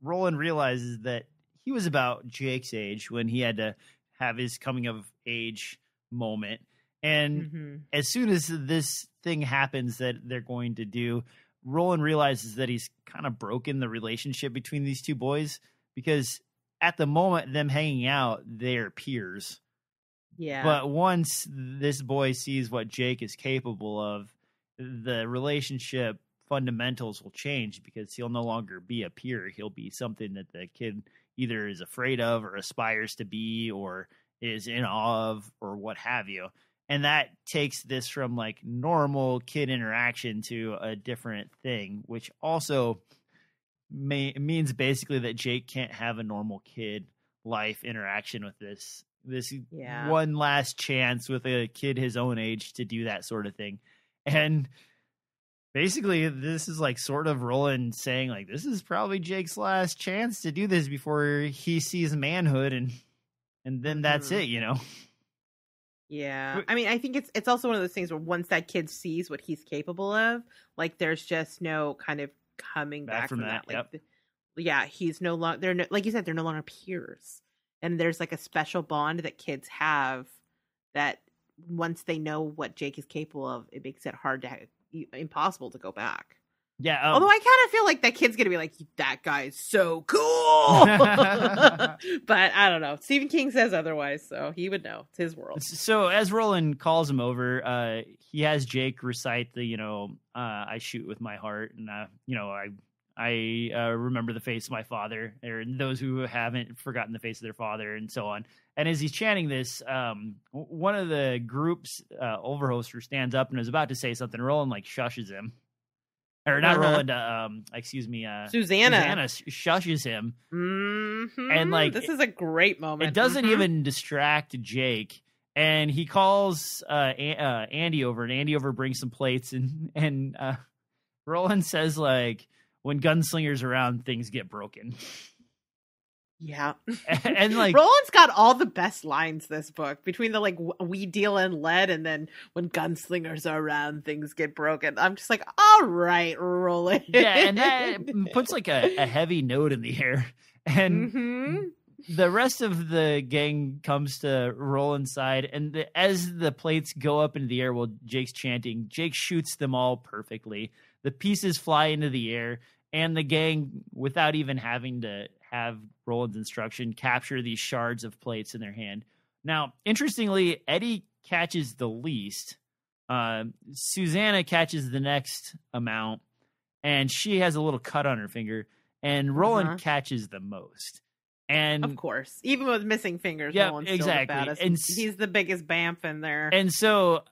Speaker 2: Roland realizes that he was about Jake's age when he had to have his coming of age moment. And as soon as this thing happens that they're going to do, Roland realizes that he's kind of broken the relationship between these two boys, because at the moment them hanging out, they're peers.
Speaker 1: Yeah.
Speaker 2: But once this boy sees what Jake is capable of, the relationship fundamentals will change, because he'll no longer be a peer. He'll be something that the kid either is afraid of or aspires to be or is in awe of or what have you. And that takes this from like normal kid interaction to a different thing, which also means basically that Jake can't have a normal kid life interaction with this one last chance with a kid his own age to do that sort of thing. And basically this is like sort of Roland saying like, this is probably Jake's last chance to do this before he sees manhood, and then that's it, you know?
Speaker 1: Yeah. I mean, I think it's also one of those things where once that kid sees what he's capable of, like there's just no kind of coming back from that. Like,
Speaker 2: yep.
Speaker 1: He's no longer, like you said, they're no longer peers. And there's like a special bond that kids have that once they know what Jake is capable of, it makes it impossible to go back.
Speaker 2: Yeah.
Speaker 1: Although I kind of feel like that kid's going to be like, that guy is so cool. But I don't know. Stephen King says otherwise, so he would know. It's his world.
Speaker 2: So as Roland calls him over, he has Jake recite the, I shoot with my heart. And, I remember the face of my father, or those who haven't forgotten the face of their father, and so on. And as he's chanting this, one of the group's overhoster stands up and is about to say something. Roland like shushes him. Or not Roland, excuse me.
Speaker 1: Susanna
Speaker 2: shushes him.
Speaker 1: Mm-hmm.
Speaker 2: And like,
Speaker 1: this is a great moment.
Speaker 2: It doesn't even distract Jake. And he calls Andy over, and Andy over brings some plates. And Roland says, like, when Gunslinger's around, things get broken.
Speaker 1: Yeah.
Speaker 2: And like,
Speaker 1: Roland's got all the best lines this book, between the like we deal in lead and then when gunslingers are around things get broken. I'm just like, all right, Roland.
Speaker 2: Yeah, and that puts like a heavy note in the air. And the rest of the gang comes to Roland's side, and as the plates go up into the air while Jake's chanting, Jake shoots them all perfectly. The pieces fly into the air, and the gang, without even having to have Roland's instruction, capture these shards of plates in their hand. Now, interestingly, Eddie catches the least. Susanna catches the next amount, and she has a little cut on her finger, and Roland catches the most. And
Speaker 1: of course, even with missing fingers,
Speaker 2: yeah,
Speaker 1: Roland's
Speaker 2: exactly.
Speaker 1: still the baddest.
Speaker 2: And
Speaker 1: he's the biggest bamf in there.
Speaker 2: And so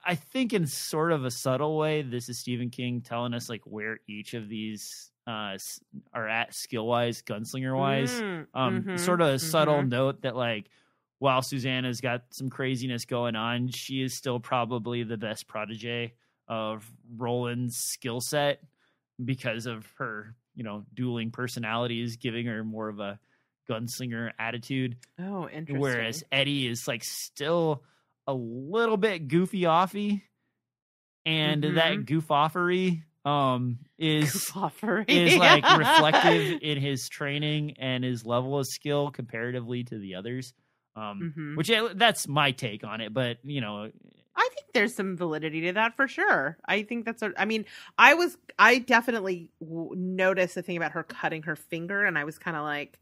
Speaker 2: I think in sort of a subtle way, this is Stephen King telling us like where each of these are at skill-wise, gunslinger-wise. Sort of a subtle note that like, while Susanna's got some craziness going on, she is still probably the best protege of Roland's skill set because of her, dueling personalities, giving her more of a gunslinger attitude.
Speaker 1: Oh, interesting.
Speaker 2: Whereas Eddie is like still a little bit goofy-offy, and that goof-offery is like reflective in his training and his level of skill comparatively to the others. Which that's my take on it, but
Speaker 1: I think there's some validity to that for sure. I think I definitely noticed the thing about her cutting her finger, and I was kind of like,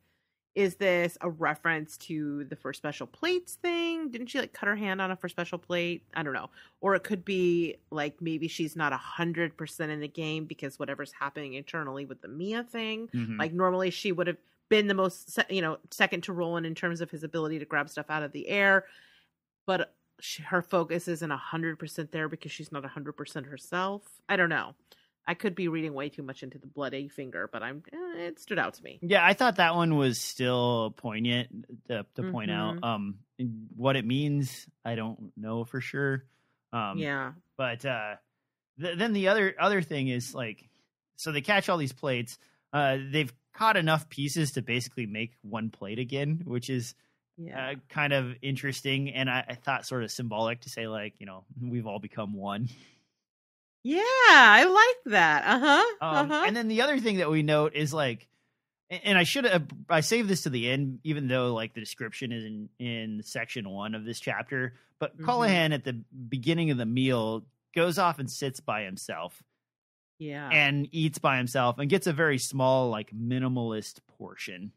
Speaker 1: is this a reference to the for special plates thing? Didn't she like cut her hand on a for special plate? I don't know. Or it could be like maybe she's not 100% in the game because whatever's happening internally with the Mia thing. Like normally she would have been the most, second to Roland in terms of his ability to grab stuff out of the air. But her focus isn't 100% there because she's not 100% herself. I don't know. I could be reading way too much into the bloody finger, but it stood out to me.
Speaker 2: Yeah, I thought that one was still poignant to point out. What it means, I don't know for sure. But then the other thing is like, so they catch all these plates. They've caught enough pieces to basically make one plate again, which is kind of interesting. And I thought sort of symbolic to say, like, we've all become one.
Speaker 1: Yeah, I like that.
Speaker 2: And then the other thing that we note is like, and I saved this to the end, even though like the description is in section 1 of this chapter, but Callahan at the beginning of the meal goes off and sits by himself.
Speaker 1: Yeah.
Speaker 2: And eats by himself and gets a very small, like minimalist portion.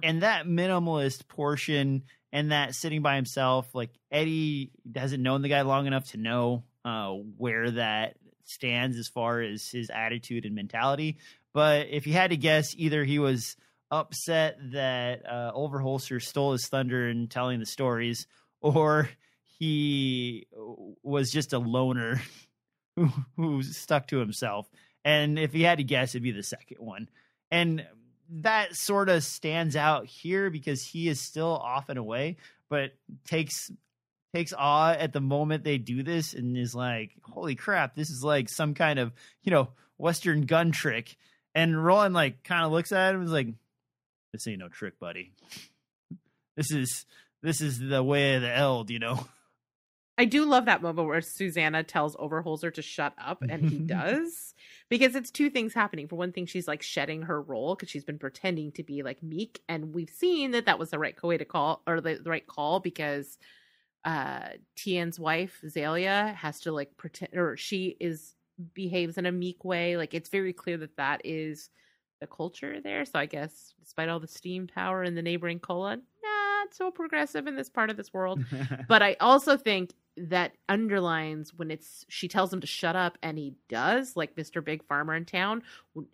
Speaker 2: And that minimalist portion and that sitting by himself, like Eddie hasn't known the guy long enough to know where that stands as far as his attitude and mentality. But if you had to guess, either he was upset that Overholser stole his thunder in telling the stories, or he was just a loner who stuck to himself. And if he had to guess, it'd be the second one. And that sort of stands out here because he is still off and away, but takes awe at the moment they do this and is like, holy crap, this is like some kind of, Western gun trick. And Roland like kind of looks at him and is like, this ain't no trick, buddy. This is the way of the Eld,
Speaker 1: I do love that moment where Susanna tells Overholser to shut up, and he does, because it's two things happening. For one thing, she's like shedding her role because she's been pretending to be like meek, and we've seen that was the right way to call, or the right call, because Tien's wife Zalia has to like pretend, or behaves in a meek way. Like it's very clear that is the culture there. So I guess despite all the steam power in the neighboring Kola, not so progressive in this part of this world. But I also think that underlines when she tells him to shut up, and he does, like Mr. Big Farmer in town,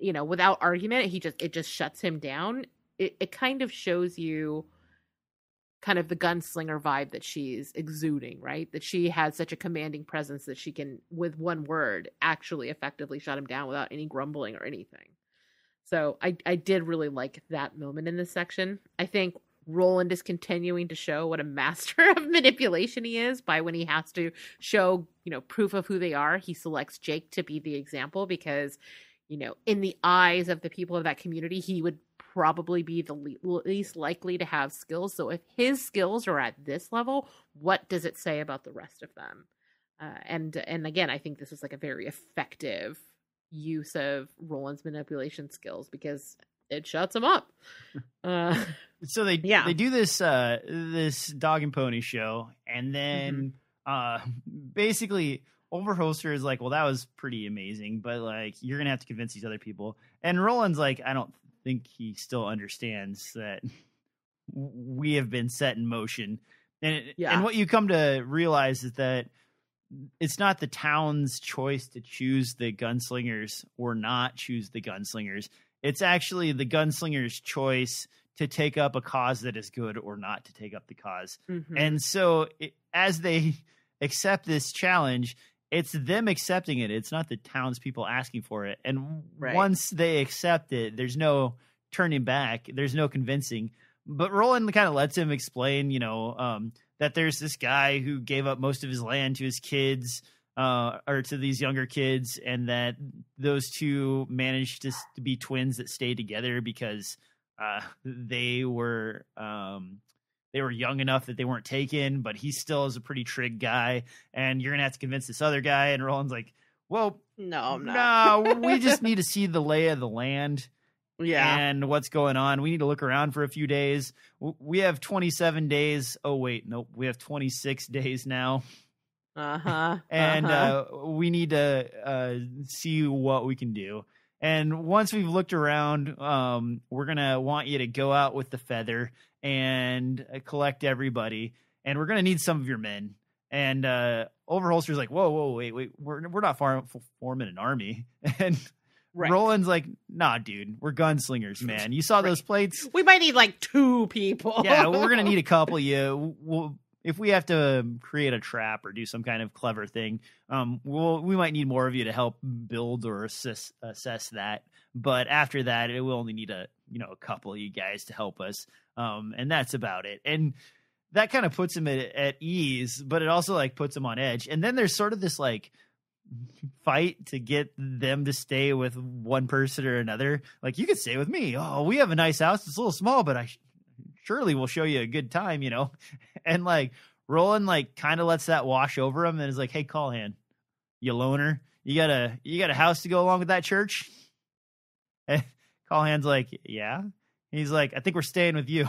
Speaker 1: without argument, it just shuts him down. It kind of shows you kind of the gunslinger vibe that she's exuding, right? That she has such a commanding presence that she can, with one word, actually effectively shut him down without any grumbling or anything. So I did really like that moment in this section. I think Roland is continuing to show what a master of manipulation he is by when he has to show, proof of who they are. He selects Jake to be the example because, in the eyes of the people of that community, he would probably be the least likely to have skills. So if his skills are at this level, what does it say about the rest of them? And again, I think this is like a very effective use of Roland's manipulation skills because it shuts him up.
Speaker 2: So they do this dog and pony show, and then basically Overholster is like, well, that was pretty amazing, but like you're gonna have to convince these other people. And Roland's like, I don't think he still understands that we have been set in motion. And what you come to realize is that it's not the town's choice to choose the gunslingers or not choose the gunslingers. It's actually the gunslinger's choice to take up a cause that is good or not to take up the cause. And so as they accept this challenge, it's them accepting it. It's not the townspeople asking for it. And once they accept it, there's no turning back. There's no convincing. But Roland kind of lets him explain, that there's this guy who gave up most of his land to his kids, or to these younger kids, and that those two managed to be twins that stayed together because they were young enough that they weren't taken, but he still is a pretty trig guy, and you're gonna have to convince this other guy. And Roland's like, well,
Speaker 1: no, I'm not.
Speaker 2: No, we just need to see the lay of the land. And what's going on. We need to look around for a few days. We have 27 days. Oh, wait, nope. We have 26 days now. And we need to see what we can do. And once we've looked around, we're going to want you to go out with the feather and collect everybody. And we're going to need some of your men. And Overholster's like, whoa, wait. We're not forming an army. And Roland's like, nah, dude, we're gunslingers, man. You saw those plates?
Speaker 1: We might need like 2 people.
Speaker 2: Yeah, we're going to need a couple of you. If we have to create a trap or do some kind of clever thing, we might need more of you to help build or assess that. But after that, we'll only need a couple of you guys to help us. And that's about it. And that kind of puts him at ease, but it also like puts him on edge. And then there's sort of this like fight to get them to stay with one person or another. Like, you could stay with me. Oh, we have a nice house. It's a little small, but I surely we'll show you a good time, you know? And like Roland like kind of lets that wash over him and is like, hey, Callahan, you loner, you got a house to go along with that church? And Callahan's like, yeah. He's like, I think we're staying with you.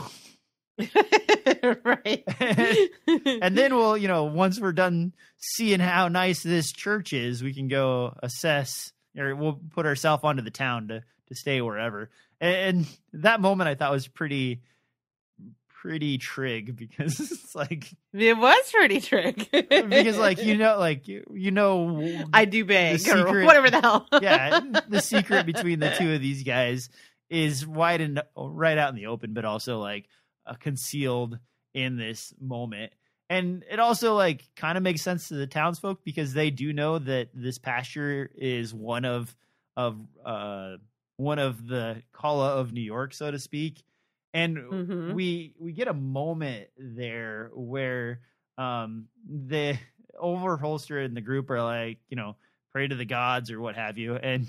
Speaker 1: Right.
Speaker 2: And then we'll, you know, once we're done seeing how nice this church is, we can go assess, or we'll put ourselves onto the town to stay wherever. And that moment I thought was pretty trig, because it's like,
Speaker 1: it was pretty trig.
Speaker 2: because like, you know,
Speaker 1: I do beg,
Speaker 2: secret,
Speaker 1: or whatever the hell.
Speaker 2: Yeah, the secret between the two of these guys is right out in the open, but also like concealed in this moment. And it also like kind of makes sense to the townsfolk, because they do know that this pasture is one of the Calla of New York, so to speak. And we get a moment there where the Overholster and the group are like, you know, pray to the gods or what have you, and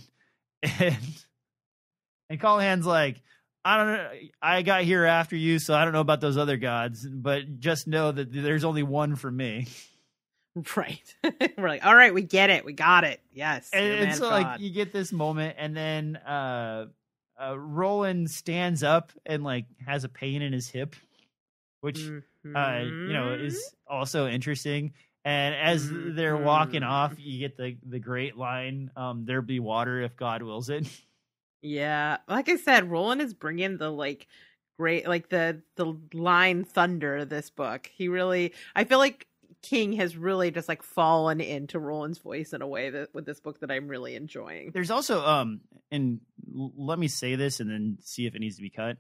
Speaker 2: Callahan's like, I don't know, I got here after you, so I don't know about those other gods, but just know that there's only one for me.
Speaker 1: Right. We're like, all right, we get it, we got it. Yes.
Speaker 2: And so like you get this moment, and then Roland stands up and like has a pain in his hip, which you know, is also interesting. And as they're walking off, you get the great line, there be water if God wills it.
Speaker 1: Yeah, like I said, Roland is bringing the like great, like the line thunder. This book, he really, I feel like King has really just like fallen into Roland's voice in a way that with this book that I'm really enjoying.
Speaker 2: There's also and let me say this and then see if it needs to be cut.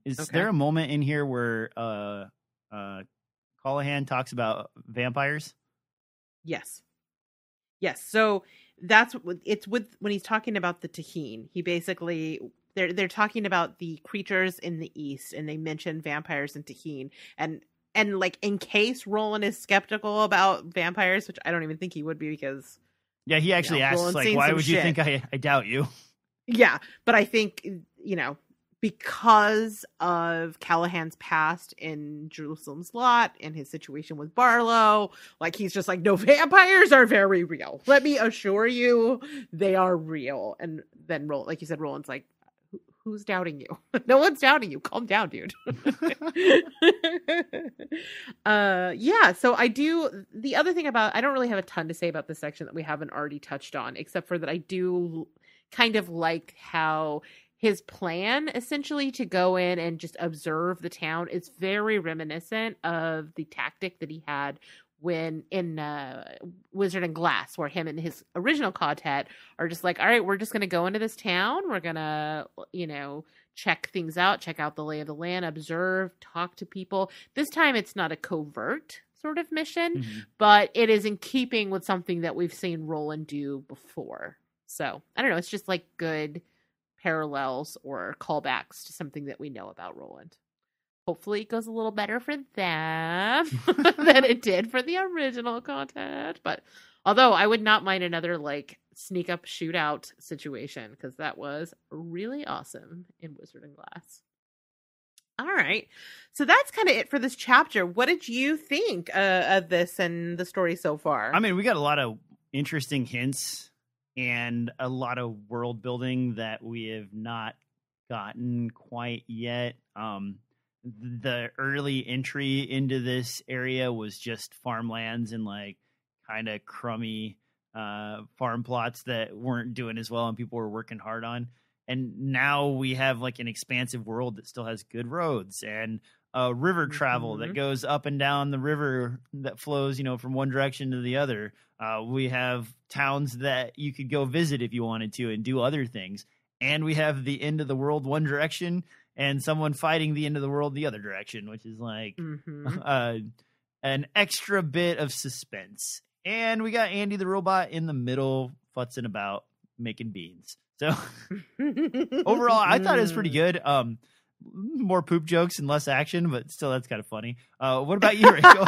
Speaker 2: Is there a moment in here where Callahan talks about vampires?
Speaker 1: Yes. So that's it's with when he's talking about the Tahine. He basically they're talking about the creatures in the East, and they mention vampires and Tahine, and like in case Roland is skeptical about vampires, which I don't even think he would be, because
Speaker 2: he actually asks Roland's like, why would you think I doubt you?
Speaker 1: Yeah, but I think, you know, because of Callahan's past in Jerusalem's Lot and his situation with Barlow, like he's just like, no, vampires are very real. Let me assure you, they are real. And then, like you said, Roland's like, who's doubting you? No one's doubting you. Calm down, dude. So I do. The other thing I don't really have a ton to say about this section that we haven't already touched on, except for that I do kind of like how his plan essentially to go in and just observe the town is very reminiscent of the tactic that he had when in Wizard and Glass, where him and his original quartet are just like, all right, we're just going to go into this town. We're going to, you know, check things out, check out the lay of the land, observe, talk to people. This time it's not a covert sort of mission, but it is in keeping with something that we've seen Roland do before. So I don't know. It's just like good parallels or callbacks to something that we know about Roland. Hopefully it goes a little better for them than it did for the original content. But although I would not mind another like sneak up shootout situation, because that was really awesome in Wizard and Glass. All right. So that's kind of it for this chapter. What did you think of this and the story so far?
Speaker 2: I mean, we got a lot of interesting hints and a lot of world building that we have not gotten quite yet. The early entry into this area was just farmlands and like kind of crummy farm plots that weren't doing as well and people were working hard on. And now we have like an expansive world that still has good roads and river travel that goes up and down the river that flows, you know, from one direction to the other. We have towns that you could go visit if you wanted to and do other things. And we have the end of the world one direction and someone fighting the end of the world the other direction, which is like an extra bit of suspense. And we got Andy the robot in the middle, futzing about, making beans. So overall, I thought it was pretty good. More poop jokes and less action, but still, that's kind of funny. What about you, Rachel?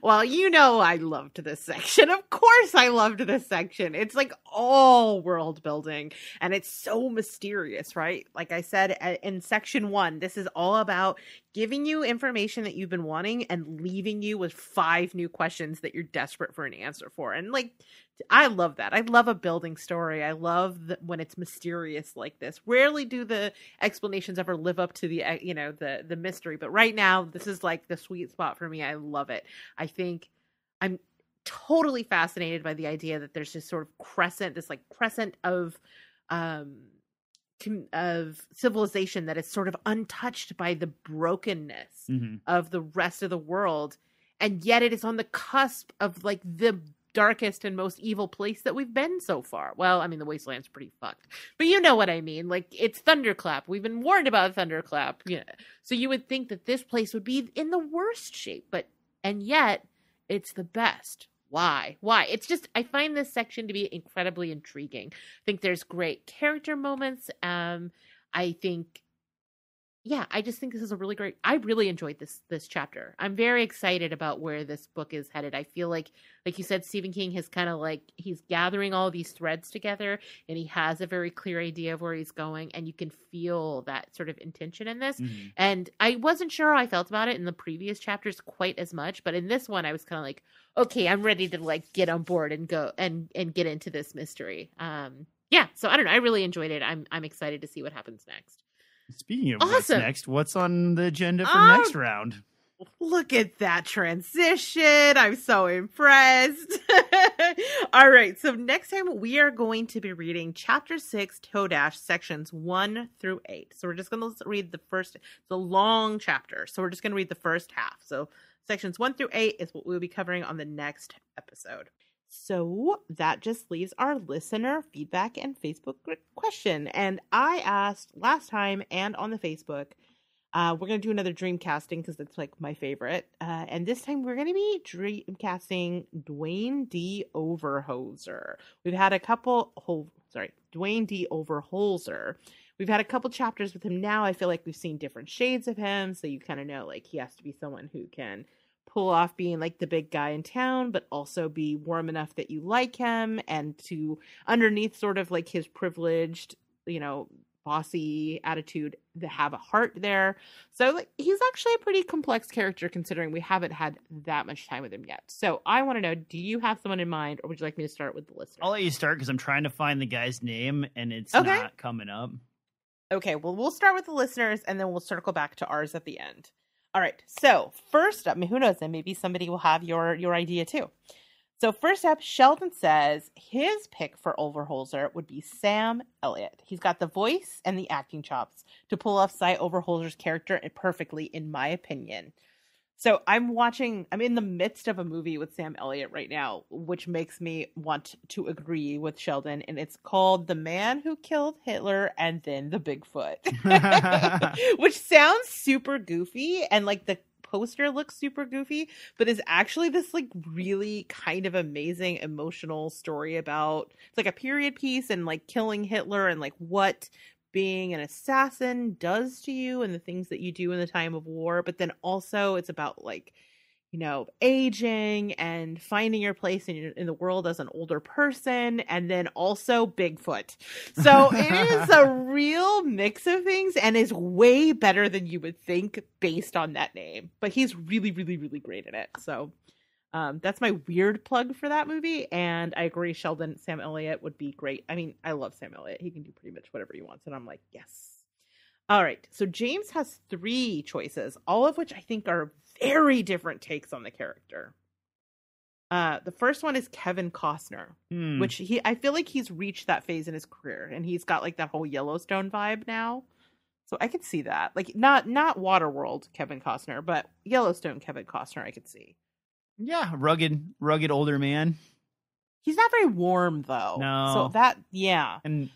Speaker 1: Well, you know, I loved this section. Of course I loved this section. It's like all world building and it's so mysterious, right? Like I said in section 1, this is all about giving you information that you've been wanting and leaving you with 5 new questions that you're desperate for an answer for. And like, I love that. I love a building story. I love when it's mysterious like this. Rarely do the explanations ever live up to the, the mystery. But right now, this is like the sweet spot for me. I love it. I think I'm totally fascinated by the idea that there's this sort of crescent of civilization that is sort of untouched by the brokenness of the rest of the world, and yet it is on the cusp of like the darkest and most evil place that we've been so far. Well, I mean, the wasteland's pretty fucked, but you know what I mean. Like, it's Thunderclap. We've been warned about Thunderclap. Yeah, so you would think that this place would be in the worst shape, and yet it's the best. Why? It's just, I find this section to be incredibly intriguing. I think there's great character moments. I just think this is I really enjoyed this chapter. I'm very excited about where this book is headed. I feel like you said, Stephen King has kind of like, he's gathering all these threads together, and he has a very clear idea of where he's going, and you can feel that sort of intention in this. And I wasn't sure how I felt about it in the previous chapters quite as much, but in this one I was kind of like, okay, I'm ready to like get on board and go and get into this mystery. So I don't know, I really enjoyed it. I'm excited to see what happens next.
Speaker 2: Speaking of what's next, what's on the agenda for next round?
Speaker 1: Look at that transition. I'm so impressed. All right. So next time we are going to be reading chapter 6, Todash, sections 1 through 8. So we're just going to read the long chapter. So we're just going to read the first half. So sections 1 through 8 is what we'll be covering on the next episode. So that just leaves our listener feedback and Facebook question. And I asked last time and on the Facebook, we're going to do another dream casting because it's like my favorite. And this time we're going to be dream casting Dwayne D. Overholser. We've had a couple, Dwayne D. Overholser. We've had a couple chapters with him now. I feel like we've seen different shades of him. So you kind of know, like, he has to be someone who can pull off being like the big guy in town, but also be warm enough that you like him, and to underneath sort of like his privileged, bossy attitude, to have a heart there. So like, he's actually a pretty complex character considering we haven't had that much time with him yet. So I want to know, do you have someone in mind, or would you like me to start with the listener?
Speaker 2: I'll let you start because I'm trying to find the guy's name and it's not coming up.
Speaker 1: Okay, well, we'll start with the listeners and then we'll circle back to ours at the end. All right, so first up, who knows, then maybe somebody will have your idea too. So first up, Sheldon says his pick for Overholser would be Sam Elliott. He's got the voice and the acting chops to pull off Cy Overholser's character perfectly, in my opinion. So I'm in the midst of a movie with Sam Elliott right now, which makes me want to agree with Sheldon. And it's called The Man Who Killed Hitler and Then the Bigfoot, which sounds super goofy. And like the poster looks super goofy, but is actually this like really kind of amazing emotional story about, it's like a period piece and like killing Hitler and like what being an assassin does to you and the things that you do in the time of war. But then also it's about like, aging and finding your place in the world as an older person, and then also Bigfoot. So it is a real mix of things and is way better than you would think based on that name. But he's really, really, really great in it. So that's my weird plug for that movie. And I agree, Sheldon, Sam Elliott would be great. I mean, I love Sam Elliott. He can do pretty much whatever he wants. And I'm like, yes. All right. So James has 3 choices, all of which I think are very different takes on the character. The first one is Kevin Costner, which I feel like he's reached that phase in his career, and he's got like that whole Yellowstone vibe now. So I could see that, like not Waterworld Kevin Costner, but Yellowstone Kevin Costner. I could see.
Speaker 2: Yeah, rugged older man.
Speaker 1: He's not very warm though.
Speaker 2: No.
Speaker 1: So that, yeah.
Speaker 2: And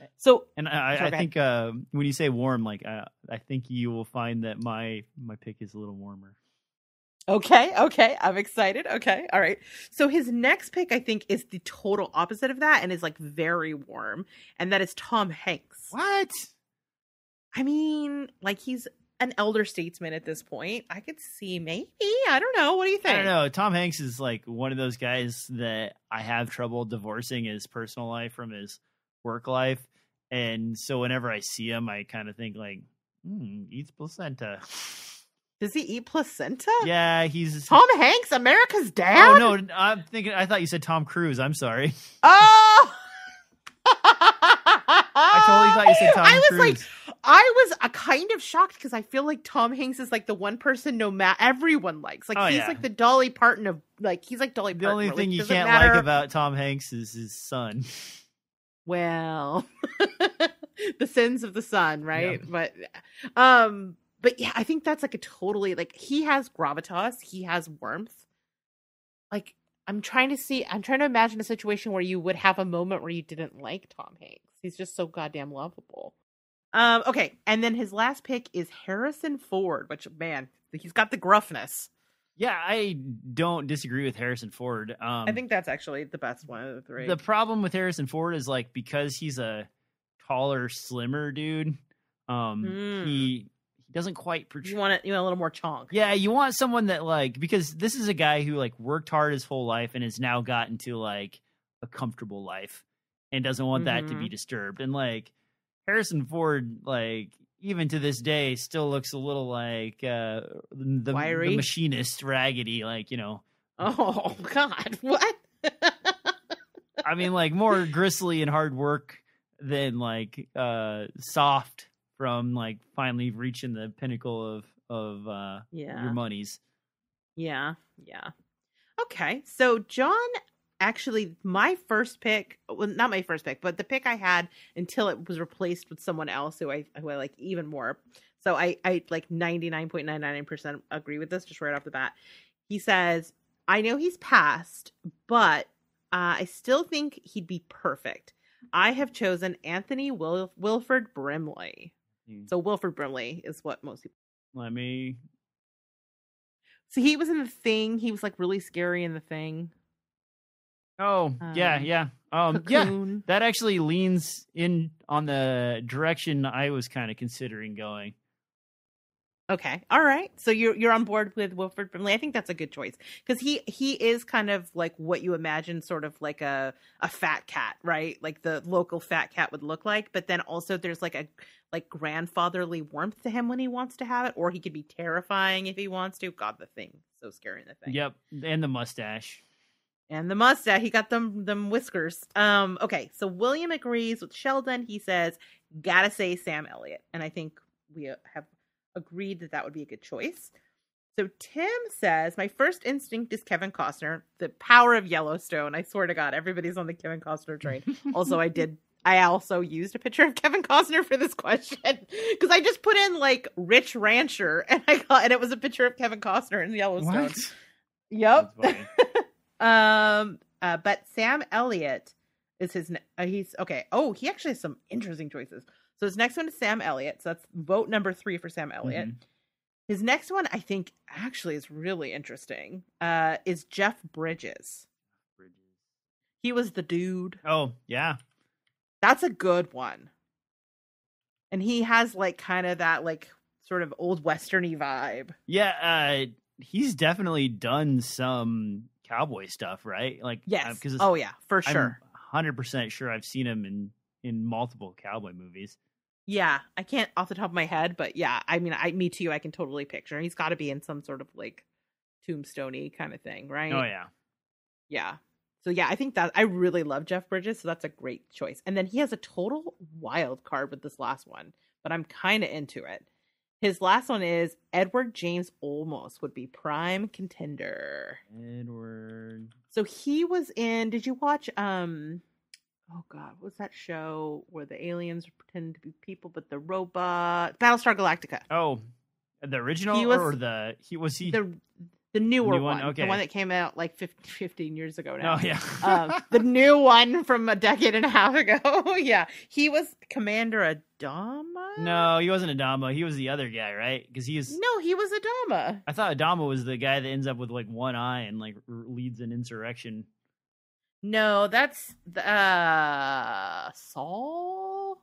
Speaker 2: I think when you say warm, like I think you will find that my pick is a little warmer.
Speaker 1: Okay. I'm excited. Okay. All right. So his next pick, I think, is the total opposite of that and is like very warm. And that is Tom Hanks.
Speaker 2: What?
Speaker 1: I mean, like, he's an elder statesman at this point. I could see maybe. I don't know. What do you think?
Speaker 2: I don't know. Tom Hanks is like one of those guys that I have trouble divorcing his personal life from his work life. And so whenever I see him, I kind of think like, eats placenta.
Speaker 1: Does he eat placenta?
Speaker 2: Yeah, he's
Speaker 1: Tom Hanks, America's dad?
Speaker 2: Oh no, I thought you said Tom Cruise. I'm sorry.
Speaker 1: Oh!
Speaker 2: I totally thought you said Tom Cruise.
Speaker 1: I was kind of shocked because I feel like Tom Hanks is like the one person everyone likes. Like he's like the Dolly Parton of he's like Dolly Parton.
Speaker 2: The only thing you can't like about Tom Hanks is his son.
Speaker 1: Well, the sins of the son, right?
Speaker 2: Yeah.
Speaker 1: But yeah, I think that's like a totally he has gravitas, he has warmth. Like I'm trying to imagine a situation where you would have a moment where you didn't like Tom Hanks. He's just so goddamn lovable. Okay, and then his last pick is Harrison Ford, which man, he's got the gruffness.
Speaker 2: Yeah, I don't disagree with Harrison Ford.
Speaker 1: I think that's actually the best one of the three.
Speaker 2: The problem with Harrison Ford is because he's a taller, slimmer dude. He doesn't quite portray.
Speaker 1: You want a little more chonk.
Speaker 2: Yeah, you want someone that because this is a guy who worked hard his whole life and has now gotten to a comfortable life and doesn't want that to be disturbed. And Harrison Ford, even to this day, still looks a little like the machinist, raggedy,
Speaker 1: Oh God, what?
Speaker 2: I mean, more gristly and hard work than soft from finally reaching the pinnacle of your monies.
Speaker 1: Yeah. Okay, so John. Actually, my first pick, well, not my first pick, but the pick I had until it was replaced with someone else who I like even more. So I 99.99% agree with this just right off the bat. He says, I know he's passed, but I still think he'd be perfect. I have chosen Anthony Wilford Brimley. So Wilford Brimley is what most people. So he was in The Thing. He was really scary in The Thing.
Speaker 2: Oh, yeah. Yeah, that actually leans in on the direction I was kind of considering going.
Speaker 1: Okay. All right. So you're on board with Wilford Brimley. I think that's a good choice because he is kind of like what you imagine sort of like a fat cat, right? Like the local fat cat would look like, but then also there's a grandfatherly warmth to him when he wants to have it, or he could be terrifying if he wants to. God, The Thing. So scary in The Thing.
Speaker 2: Yep. And the mustache.
Speaker 1: And the mustache, he got them whiskers. Okay, so William agrees with Sheldon. He says, gotta say Sam Elliott. And I think we have agreed that would be a good choice. So Tim says, my first instinct is Kevin Costner, the power of Yellowstone. I swear to God, everybody's on the Kevin Costner train. Also, I also used a picture of Kevin Costner for this question because I just put in rich rancher and it was a picture of Kevin Costner in Yellowstone.
Speaker 2: What?
Speaker 1: Yep. But Sam Elliott is he's okay. Oh, he actually has some interesting choices. So his next one is Sam Elliott. So that's vote number 3 for Sam Elliott. Mm-hmm. His next one, I think, actually is really interesting. Is Jeff Bridges. He was the dude.
Speaker 2: Oh, yeah.
Speaker 1: That's a good one. And he has kind of that sort of old westerny vibe.
Speaker 2: Yeah, he's definitely done some cowboy stuff, right?
Speaker 1: Yes. Oh yeah, for sure.
Speaker 2: I'm 100% sure I've seen him in multiple cowboy movies.
Speaker 1: Yeah, I can't off the top of my head, but yeah, I mean, me too. I can totally picture. He's got to be in some sort of tombstone-y kind of thing, right?
Speaker 2: Oh yeah,
Speaker 1: yeah. So yeah, I think that I really love Jeff Bridges, so that's a great choice. And then he has a total wild card with this last one, but I'm kind of into it. His last one is Edward James Olmos would be prime contender.
Speaker 2: Edward.
Speaker 1: So he was in. Did you watch? Oh God, what was that show where the aliens pretend to be people, but the robot? Battlestar Galactica.
Speaker 2: Oh, the original
Speaker 1: the newer
Speaker 2: new one? Okay.
Speaker 1: The one that came out 15 years ago now.
Speaker 2: Oh yeah.
Speaker 1: The new one from a decade and a half ago. Yeah, he was Commander Adama.
Speaker 2: No, he wasn't Adama. He was the other guy, right? Because he was.
Speaker 1: No, he was Adama.
Speaker 2: I thought Adama was the guy that ends up with one eye and leads an insurrection.
Speaker 1: No, that's Saul.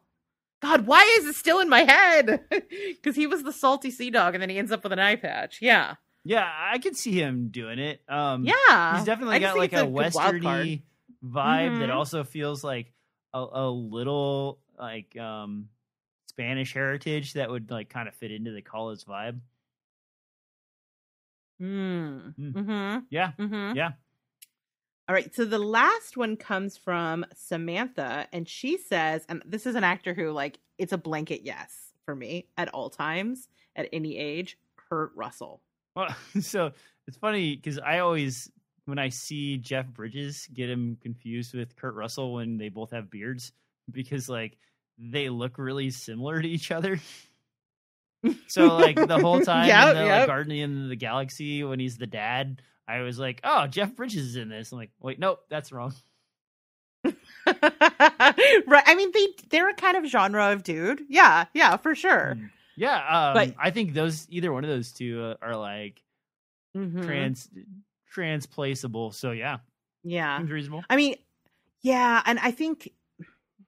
Speaker 1: God, why is it still in my head? Because he was the salty sea dog, and then he ends up with an eye patch. Yeah.
Speaker 2: Yeah, I could see him doing it.
Speaker 1: Yeah.
Speaker 2: He's definitely got a westerny vibe that also feels like a little Spanish heritage that would kind of fit into the college vibe.
Speaker 1: Mm-hmm.
Speaker 2: Yeah.
Speaker 1: Mm-hmm.
Speaker 2: Yeah.
Speaker 1: All right, so the last one comes from Samantha, and she says, and this is an actor who, like, it's a blanket yes for me at all times, at any age, Kurt Russell.
Speaker 2: Well, so it's funny because I always, when I see Jeff Bridges, get him confused with Kurt Russell when they both have beards because, like, they look really similar to each other. So, like, the whole time in the like, Guardian of the Galaxy, when he's the dad, I was like, oh, Jeff Bridges is in this. I'm like, wait, nope, that's wrong.
Speaker 1: Right. I mean, they're a kind of genre of dude. Yeah, for sure.
Speaker 2: Yeah,
Speaker 1: but
Speaker 2: I think either one of those two are like transplaceable. So yeah, seems reasonable.
Speaker 1: I mean, yeah, and I think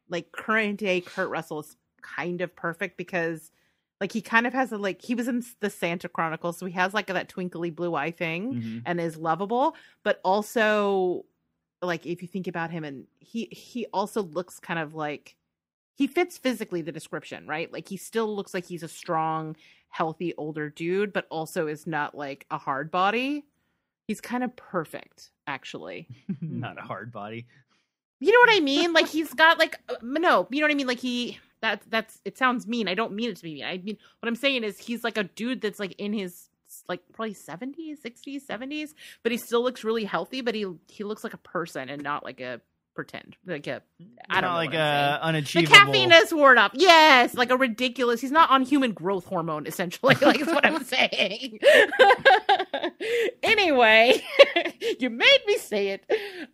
Speaker 1: like current day Kurt Russell is kind of perfect because like he kind of has he was in the Santa Chronicles, so he has like that twinkly blue eye thing and is lovable, but also like if you think about him, and he also looks kind of like he fits physically the description, right? Like he still looks like he's a strong, healthy older dude, but also is not like a hard body. He's kind of perfect, actually.
Speaker 2: Not a hard body.
Speaker 1: You know what I mean? Like he's got like no, you know what I mean? Like that's it sounds mean. I don't mean it to be mean. I mean what I'm saying is he's like a dude that's like in his like probably 70s, 60s, 70s, but he still looks really healthy, but he looks like a person and not like a pretend. Like a I don't know.
Speaker 2: Like a unachievable.
Speaker 1: The caffeine is worn up. Yes, like a ridiculous. He's not on human growth hormone essentially. Like is what I'm saying. Anyway, you made me say it.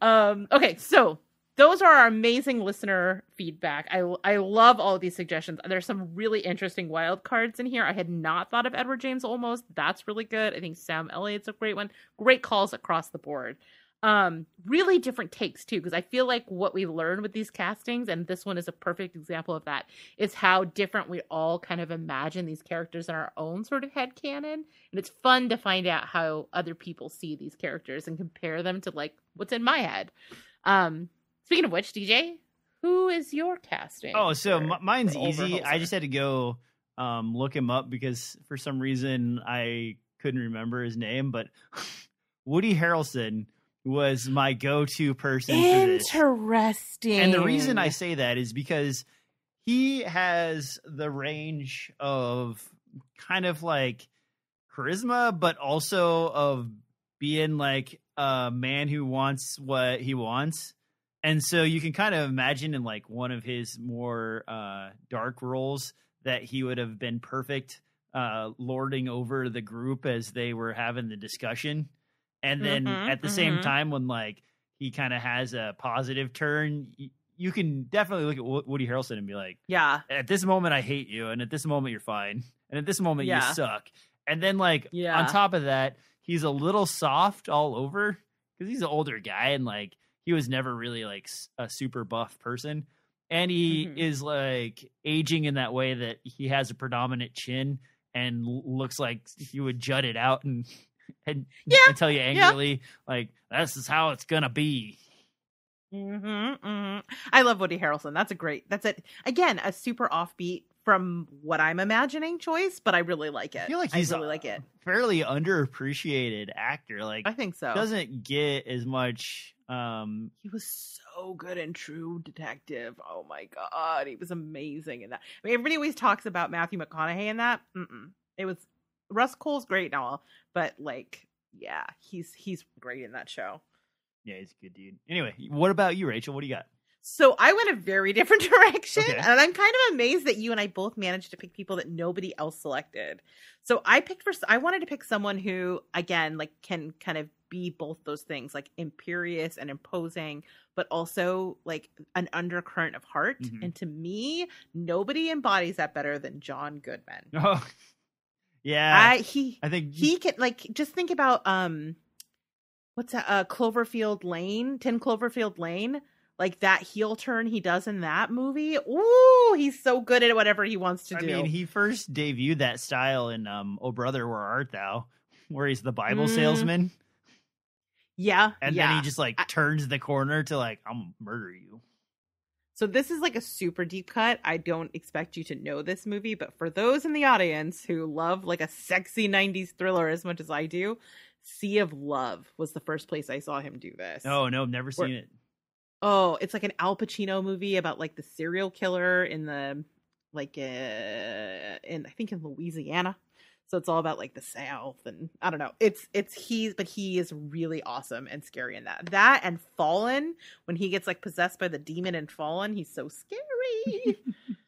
Speaker 1: Okay, so those are our amazing listener feedback. I love all of these suggestions. There's some really interesting wild cards in here. I had not thought of Edward James Olmos. That's really good. I think Sam Elliott's a great one. Great calls across the board. Really different takes too, because I feel like what we learn with these castings, and this one is a perfect example of that, is how different we all kind of imagine these characters in our own sort of headcanon. And it's fun to find out how other people see these characters and compare them to like what's in my head. Speaking of which, DJ, who is your casting?
Speaker 2: Oh, so mine's easy. I just had to go look him up because for some reason I couldn't remember his name, but Woody Harrelson was my go-to person for this.
Speaker 1: Interesting.
Speaker 2: And the reason I say that is because he has the range of kind of like charisma, but also of being like a man who wants what he wants. And so you can kind of imagine in like one of his more dark roles that he would have been perfect lording over the group as they were having the discussion. And then at the same time, when like he kind of has a positive turn, you can definitely look at Woody Harrelson and be like,
Speaker 1: yeah,
Speaker 2: at this moment, I hate you. And at this moment, you're fine. And at this moment, you suck. And then like on top of that, he's a little soft all over because he's an older guy. And like he was never really like a super buff person. And he is like aging in that way that he has a predominant chin and looks like he would jut it out and tell you angrily, like, this is how it's gonna be.
Speaker 1: I love Woody Harrelson. That's it. Again, a super offbeat from what I'm imagining choice, but I really like it.
Speaker 2: I feel like he's
Speaker 1: really like it.
Speaker 2: Fairly underappreciated actor. Like
Speaker 1: I think so.
Speaker 2: Doesn't get as much.
Speaker 1: He was so good in True Detective. Oh my god, he was amazing in that. I mean, everybody always talks about Matthew McConaughey in that. It was Russ Cole's great and all, but like, yeah, he's great in that show.
Speaker 2: Yeah, he's a good dude. Anyway, what about you, Rachel? What do you got?
Speaker 1: So I went a very different direction, and I'm kind of amazed that you and I both managed to pick people that nobody else selected. So I wanted to pick someone who, again, like can kind of be both those things, like imperious and imposing, but also like an undercurrent of heart. And to me, nobody embodies that better than John Goodman.
Speaker 2: Oh, yeah.
Speaker 1: I think he can, like, just think about what's that? 10 Cloverfield Lane. Like that heel turn he does in that movie. Ooh, he's so good at whatever he wants to do.
Speaker 2: I mean, he first debuted that style in Oh Brother, Where Art Thou? Where he's the Bible salesman.
Speaker 1: Yeah.
Speaker 2: And then he just like turns the corner to like, I'm gonna murder you.
Speaker 1: So this is like a super deep cut. I don't expect you to know this movie, but for those in the audience who love like a sexy 90s thriller as much as I do, Sea of Love was the first place I saw him do this.
Speaker 2: Oh, no, I've never seen it.
Speaker 1: Oh, it's like an Al Pacino movie about like the serial killer in the like I think in Louisiana. So it's all about like the South, and I don't know. He is really awesome and scary in that. That and Fallen, when he gets like possessed by the demon in Fallen, he's so scary.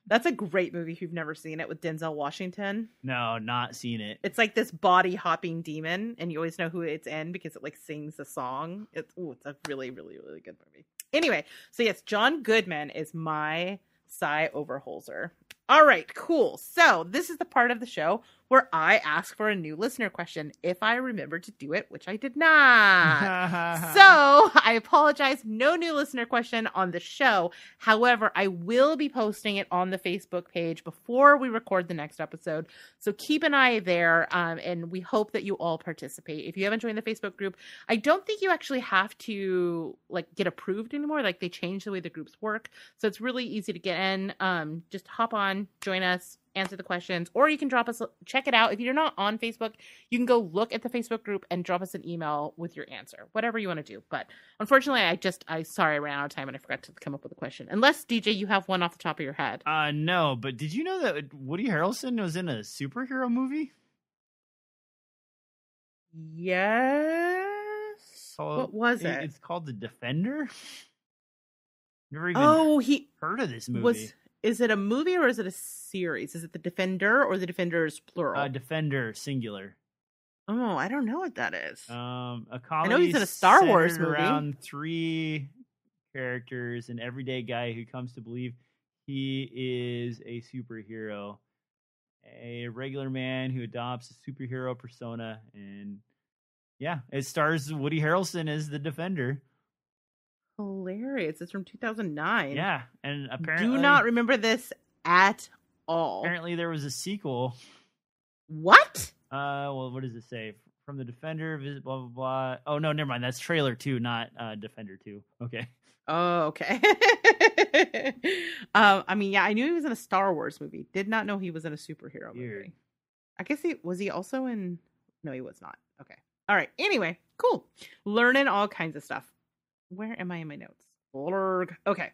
Speaker 1: That's a great movie if you've never seen it, with Denzel Washington.
Speaker 2: No, not seen it.
Speaker 1: It's like this body hopping demon, and you always know who it's in because it like sings a song. It's a really, really, really good movie. Anyway, so yes, John Goodman is my Cy Overholser. All right, cool. So this is the part of the show where I ask for a new listener question if I remember to do it, which I did not. So I apologize. No new listener question on the show. However, I will be posting it on the Facebook page before we record the next episode. So keep an eye there. And we hope that you all participate. If you haven't joined the Facebook group, I don't think you actually have to like get approved anymore. Like they changed the way the groups work. So it's really easy to get in. Just hop on, join us, answer the questions, or you can drop us, check it out. If you're not on Facebook, you can go look at the Facebook group and drop us an email with your answer, whatever you want to do. But unfortunately, I ran out of time and I forgot to come up with a question. Unless, DJ, you have one off the top of your head.
Speaker 2: No, but did you know that Woody Harrelson was in a superhero movie?
Speaker 1: Yes. What was it?
Speaker 2: It's called The Defender. Never even heard of this movie.
Speaker 1: Is it a movie or is it a series? Is it The Defender or The Defenders plural?
Speaker 2: Defender singular.
Speaker 1: Oh, I don't know what that is.
Speaker 2: A comedy.
Speaker 1: I know he's in a Star Wars movie.
Speaker 2: Around 3 characters, an everyday guy who comes to believe he is a superhero, a regular man who adopts a superhero persona, and yeah, it stars Woody Harrelson as the Defender.
Speaker 1: Hilarious. It's from 2009.
Speaker 2: Yeah, and apparently...
Speaker 1: Do not remember this at all.
Speaker 2: Apparently there was a sequel.
Speaker 1: What?
Speaker 2: Well, what does it say? From the Defender, visit blah, blah, blah. Oh, no, never mind. That's trailer 2, not Defender 2. Okay.
Speaker 1: Oh, okay. I mean, yeah, I knew he was in a Star Wars movie. Did not know he was in a superhero movie. I guess was he also in... No, he was not. Okay. All right. Anyway, cool. Learning all kinds of stuff. Where am I in my notes? Okay.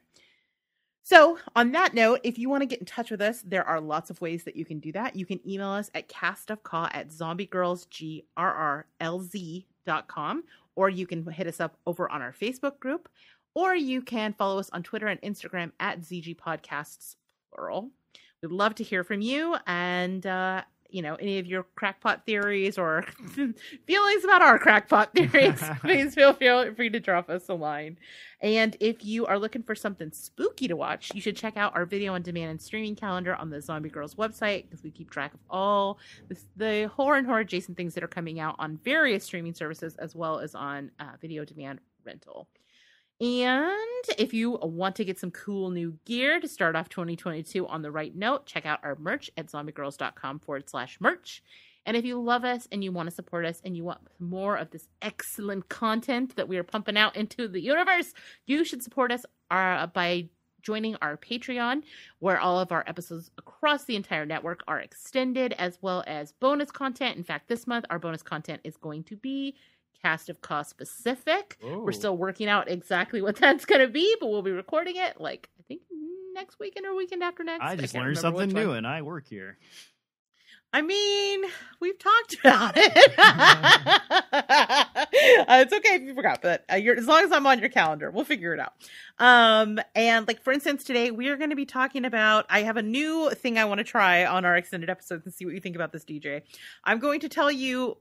Speaker 1: So on that note, if you want to get in touch with us, there are lots of ways that you can do that. You can email us at castofcaw@zombiegrrlz.com, or you can hit us up over on our Facebook group, or you can follow us on Twitter and Instagram at ZG Podcasts, plural. We'd love to hear from you, and any of your crackpot theories or feelings about our crackpot theories, please feel free to drop us a line. And if you are looking for something spooky to watch, you should check out our video on demand and streaming calendar on the Zombie Grrlz website, because we keep track of all the horror and horror adjacent things that are coming out on various streaming services, as well as on video demand rental. And if you want to get some cool new gear to start off 2022 on the right note, check out our merch at zombiegrrlz.com/merch. And if you love us and you want to support us and you want more of this excellent content that we are pumping out into the universe, you should support us by joining our Patreon, where all of our episodes across the entire network are extended, as well as bonus content. In fact, this month, our bonus content is going to be Cast of Caw specific.
Speaker 2: Ooh.
Speaker 1: We're still working out exactly what that's going to be, but we'll be recording it I think next weekend or weekend after next.
Speaker 2: I just learned something new and I work here.
Speaker 1: I mean, we've talked about it. It's okay if you forgot, but as long as I'm on your calendar, we'll figure it out. And for instance, today we are going to be talking about, I have a new thing I want to try on our extended episodes and see what you think about this, DJ. I'm going to tell you,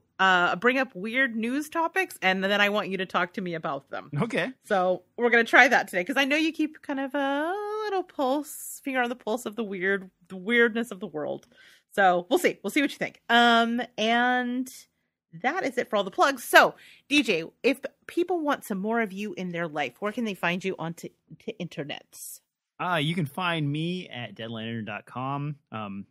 Speaker 1: bring up weird news topics, and then I want you to talk to me about them.
Speaker 2: Okay.
Speaker 1: So we're going to try that today, because I know you keep kind of a little finger on the pulse of the weirdness of the world. So we'll see. We'll see what you think. And that is it for all the plugs. So, DJ, if people want some more of you in their life, where can they find you on to internets?
Speaker 2: You can find me at deadliner.com, and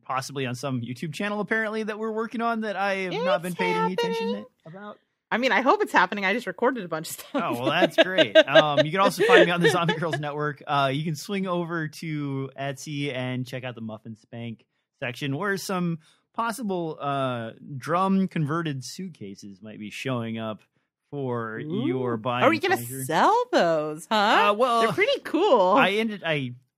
Speaker 2: possibly on some YouTube channel, apparently, that we're working on that I have not been paid any attention about.
Speaker 1: I mean, I hope it's happening. I just recorded a bunch of stuff.
Speaker 2: Oh, well, that's great. You can also find me on the Zombie Grrlz Network. You can swing over to Etsy and check out the Muffin Spank section where some possible drum converted suitcases might be showing up for your buying.
Speaker 1: Are we going to sell those, huh?
Speaker 2: Well,
Speaker 1: they're pretty cool.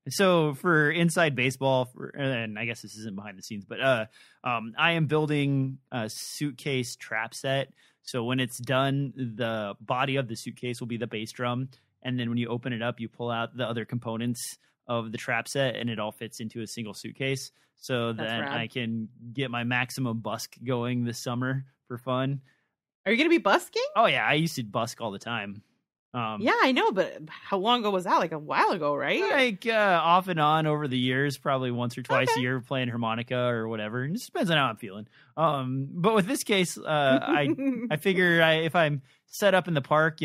Speaker 2: So for Inside Baseball, and I guess this isn't behind the scenes, but I am building a suitcase trap set. So when it's done, the body of the suitcase will be the bass drum. And then when you open it up, you pull out the other components of the trap set and it all fits into a single suitcase. So then I can get my maximum busk going this summer for fun.
Speaker 1: Are you going to be busking?
Speaker 2: Oh, yeah. I used to busk all the time.
Speaker 1: Yeah, I know. But how long ago was that? Like a while ago, right?
Speaker 2: Like off and on over the years, probably once or twice a year playing harmonica or whatever. It just depends on how I'm feeling. But with this case, I figure if I'm set up in the park,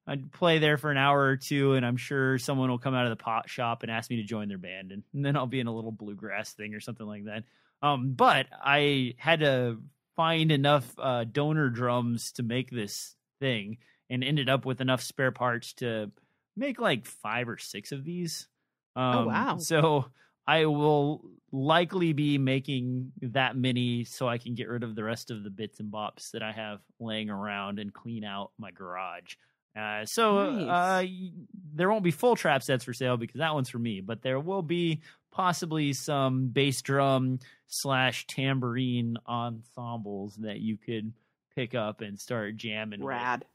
Speaker 2: I'd play there for an hour or two, and I'm sure someone will come out of the pot shop and ask me to join their band, and then I'll be in a little bluegrass thing or something like that. But I had to find enough donor drums to make this thing, and ended up with enough spare parts to make like 5 or 6 of these.
Speaker 1: Oh, wow.
Speaker 2: So I will likely be making that many so I can get rid of the rest of the bits and bops that I have laying around and clean out my garage. Nice. There won't be full trap sets for sale because that one's for me, but there will be possibly some bass drum / tambourine ensembles that you could pick up and start jamming with.
Speaker 1: Rad.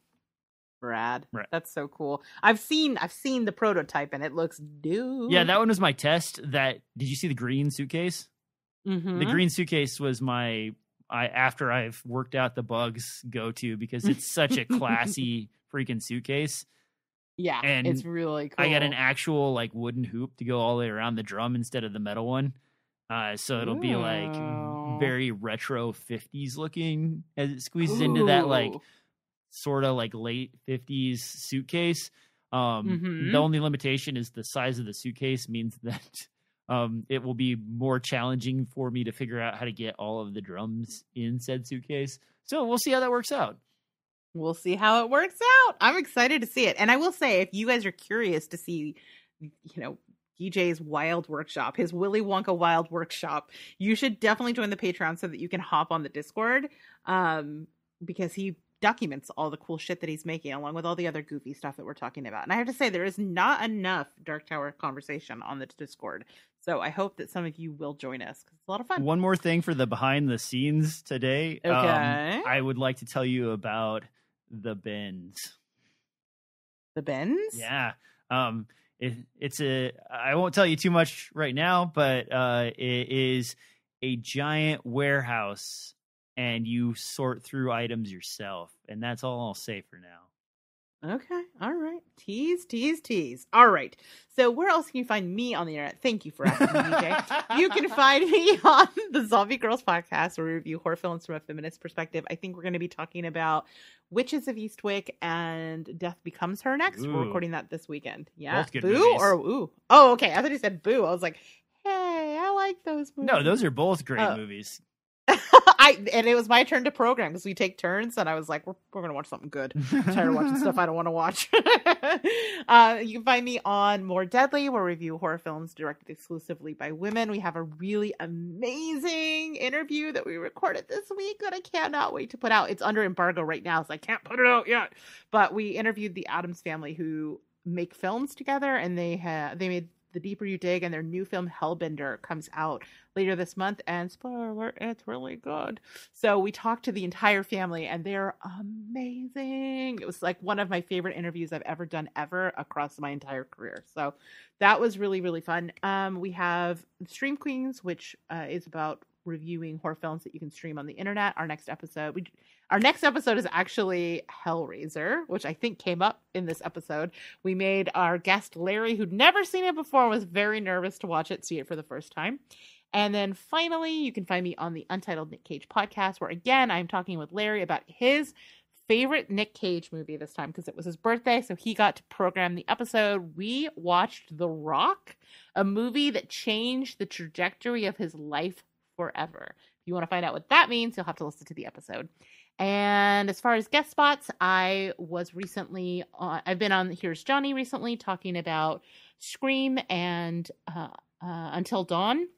Speaker 1: That's so cool. I've seen the prototype and it looks dope.
Speaker 2: Yeah, that one was my test. Did you see the green suitcase? Mm-hmm. The green suitcase was after I've worked out the bugs go-to because it's such a classy freaking suitcase.
Speaker 1: Yeah, and it's really cool.
Speaker 2: I got an actual like wooden hoop to go all the way around the drum instead of the metal one. So it'll be like very retro 50s looking as it squeezes into that like sort of like late 50s suitcase. The only limitation is the size of the suitcase means that it will be more challenging for me to figure out how to get all of the drums in said suitcase. So we'll see how that works out.
Speaker 1: We'll see how it works out. I'm excited to see it. And I will say, if you guys are curious to see, DJ's Wild Workshop, his Willy Wonka Wild Workshop, you should definitely join the Patreon so that you can hop on the Discord, because he documents all the cool shit that he's making along with all the other goofy stuff that we're talking about. And I have to say, there is not enough Dark Tower conversation on the Discord. So I hope that some of you will join us because it's a lot of fun.
Speaker 2: One more thing for the behind the scenes today.
Speaker 1: Okay.
Speaker 2: I would like to tell you about the bins.
Speaker 1: The bins?
Speaker 2: Yeah. I won't tell you too much right now, but it is a giant warehouse and you sort through items yourself. And that's all I'll say for now.
Speaker 1: Okay. All right. Tease. All right. So where else can you find me on the internet? Thank you for asking me, DJ. You can find me on the Zombie Grrlz podcast, where we review horror films from a feminist perspective. I think we're going to be talking about Witches of Eastwick and Death Becomes Her next.
Speaker 2: Ooh.
Speaker 1: We're recording that this weekend. Yeah.
Speaker 2: Both good
Speaker 1: Boo
Speaker 2: movies.
Speaker 1: or ooh? Oh, okay. I thought you said boo. I was like, hey, I like those movies.
Speaker 2: No, those are both great movies.
Speaker 1: And it was my turn to program because we take turns, and I was like, we're gonna watch something good. I'm tired of watching stuff I don't want to watch. You can find me on More Deadly, where we review horror films directed exclusively by women. We have a really amazing interview that we recorded this week that I cannot wait to put out. It's under embargo right now, so I can't put it out yet. But we interviewed the Addams family, who make films together, and they made The Deeper You Dig, and their new film Hellbender comes out later this month, and spoiler alert, it's really good. So we talked to the entire family, and they're amazing. It was like one of my favorite interviews I've ever done across my entire career. So that was really, really fun. We have Stream Queens, which is about reviewing horror films that you can stream on the internet. Our next episode is actually Hellraiser, which I think came up in this episode. We made our guest Larry, who'd never seen it before, was very nervous to see it for the first time. And then finally, you can find me on the Untitled Nick Cage podcast, where again, I'm talking with Larry about his favorite Nick Cage movie this time because it was his birthday, so he got to program the episode. We watched The Rock, a movie that changed the trajectory of his life forever. If you want to find out what that means, you'll have to listen to the episode. And as far as guest spots, I was recently I've been on Here's Johnny recently talking about Scream and Until Dawn.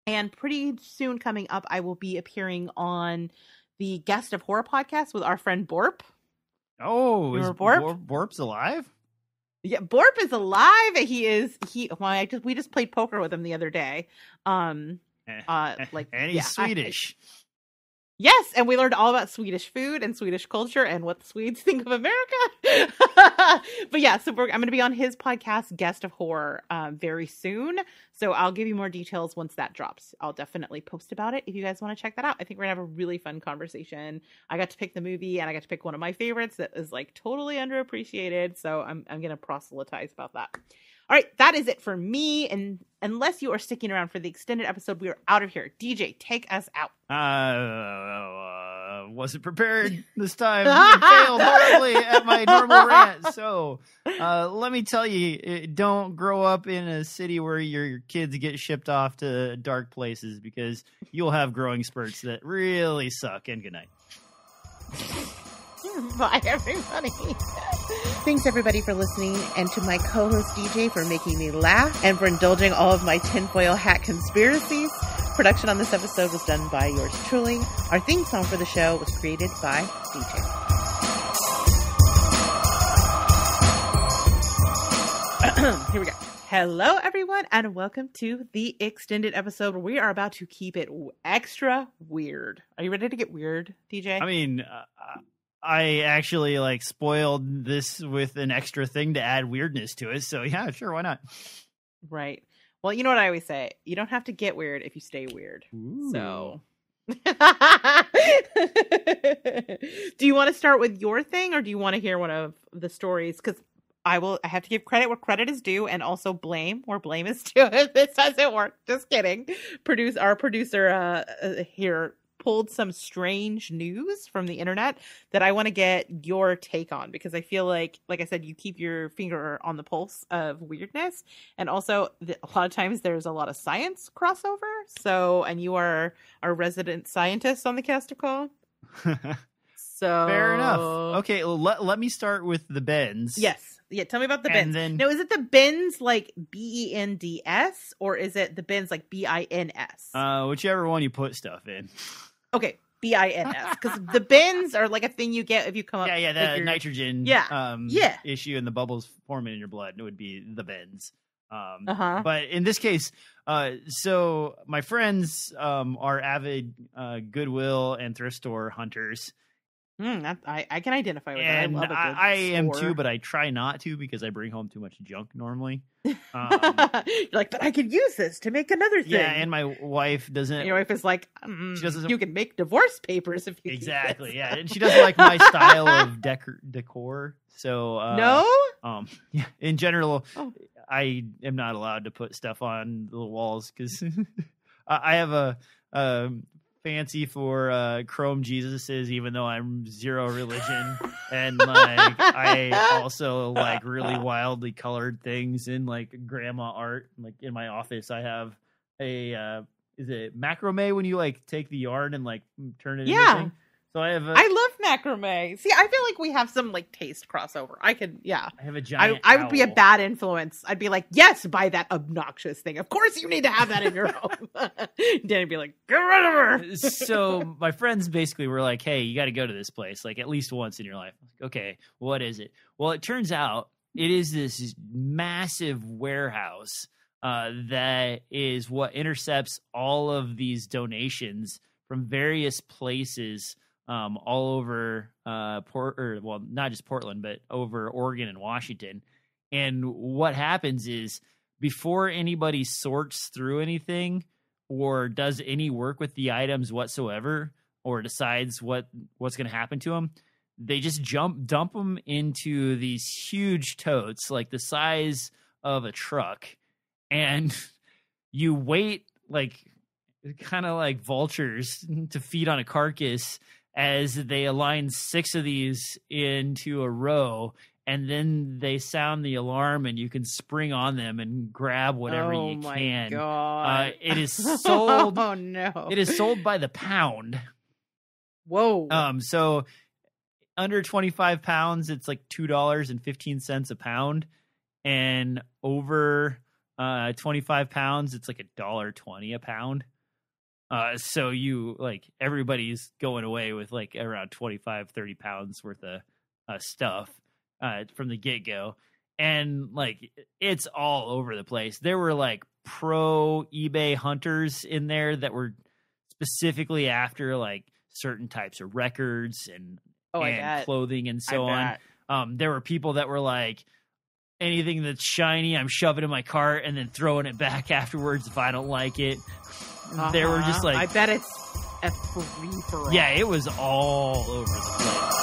Speaker 1: And pretty soon coming up, I will be appearing on the Guest of Horror podcast with our friend Borp.
Speaker 2: Oh,
Speaker 1: Remember
Speaker 2: is
Speaker 1: Borp?
Speaker 2: Borp's alive?
Speaker 1: Yeah, Borp is alive. We just played poker with him the other day.
Speaker 2: And he's Swedish.
Speaker 1: Yes, and we learned all about Swedish food and Swedish culture and what the Swedes think of America. But yeah, so I'm going to be on his podcast, Guest of Horror, very soon. So I'll give you more details once that drops. I'll definitely post about it if you guys want to check that out. I think we're going to have a really fun conversation. I got to pick the movie, and I got to pick one of my favorites that is like totally underappreciated. So I'm going to proselytize about that. All right, that is it for me. And unless you are sticking around for the extended episode, we are out of here. DJ, take us out.
Speaker 2: Wasn't prepared this time. I failed horribly at my normal rant. So let me tell you, don't grow up in a city where your kids get shipped off to dark places, because you'll have growing spurts that really suck. And good night.
Speaker 1: Bye, everybody. Thanks, everybody, for listening, and to my co-host DJ for making me laugh and for indulging all of my tinfoil hat conspiracies. Production on this episode was done by yours truly. Our theme song for the show was created by Deejay. Here we go. Hello, everyone, and welcome to the extended episode where we are about to keep it extra weird. Are you ready to get weird, DJ?
Speaker 2: I mean, I actually spoiled this with an extra thing to add weirdness to it. So yeah, sure, why not?
Speaker 1: Right. Well, you know what I always say? You don't have to get weird if you stay weird.
Speaker 2: Ooh.
Speaker 1: So do you want to start with your thing, or do you want to hear one of the stories? Because I have to give credit where credit is due, and also blame where blame is due if this doesn't work. Just kidding. Our producer here pulled some strange news from the internet that I want to get your take on, because I feel like I said, you keep your finger on the pulse of weirdness, and also a lot of times there's a lot of science crossover. So, and you are our resident scientist on the Cast of Call. So
Speaker 2: fair enough. Okay, well, let me start with the bends.
Speaker 1: Yes. Yeah, tell me about the bins.
Speaker 2: Then,
Speaker 1: now, is it the bins like BENDS, or is it the bins like BINS?
Speaker 2: Whichever one you put stuff in.
Speaker 1: Okay, BINS, because the bins are like a thing you get if you come up.
Speaker 2: Yeah, the nitrogen issue and the bubbles forming in your blood. It would be the bends. But in this case, so my friends are avid Goodwill and thrift store hunters.
Speaker 1: I can identify with that.
Speaker 2: And
Speaker 1: I love a good
Speaker 2: I am
Speaker 1: store.
Speaker 2: too, but I try not to, because I bring home too much junk normally.
Speaker 1: You're like, but I could use this to make another thing.
Speaker 2: Yeah, and my wife doesn't.
Speaker 1: And your wife is like,
Speaker 2: she doesn't.
Speaker 1: You can make divorce papers if you
Speaker 2: exactly.
Speaker 1: Use this.
Speaker 2: Yeah, and she doesn't like my style of decor. So
Speaker 1: no.
Speaker 2: Yeah. In general, I am not allowed to put stuff on the walls, because I have a fancy for chrome Jesuses, even though I'm zero religion, and I also like really wildly colored things in grandma art. Like in my office, I have a is it macrame, when you take the yarn and turn it into a thing? So I
Speaker 1: love macrame. See, I feel like we have some taste crossover. I have a giant. I would be a bad influence. I'd be like, yes, buy that obnoxious thing. Of course, you need to have that in your home. Danny'd be like, get rid of her.
Speaker 2: So my friends basically were like, hey, you got to go to this place at least once in your life. Okay, what is it? Well, it turns out it is this massive warehouse that is what intercepts all of these donations from various places. All over not just Portland, but over Oregon and Washington. And what happens is, before anybody sorts through anything or does any work with the items whatsoever, or decides what's going to happen to them, they just dump them into these huge totes, like the size of a truck, and you wait kind of like vultures to feed on a carcass as they align 6 of these into a row, and then they sound the alarm, and you can spring on them and grab whatever you can.
Speaker 1: Oh my god!
Speaker 2: It is sold.
Speaker 1: Oh no!
Speaker 2: It is sold by the pound.
Speaker 1: Whoa.
Speaker 2: So under 25 pounds, it's like $2.15 a pound, and over 25 pounds, it's like $1.20 a pound. So you like everybody's going away with like around 25, 30 pounds worth of stuff from the get go. And like it's all over the place. There were like pro eBay hunters in there that were specifically after like certain types of records and clothing and so on. There were people that were like, anything that's shiny, I'm shoving in my cart and then throwing it back afterwards if I don't like it. They were just like,
Speaker 1: I bet it's a free for all.
Speaker 2: Yeah, it was all over the place.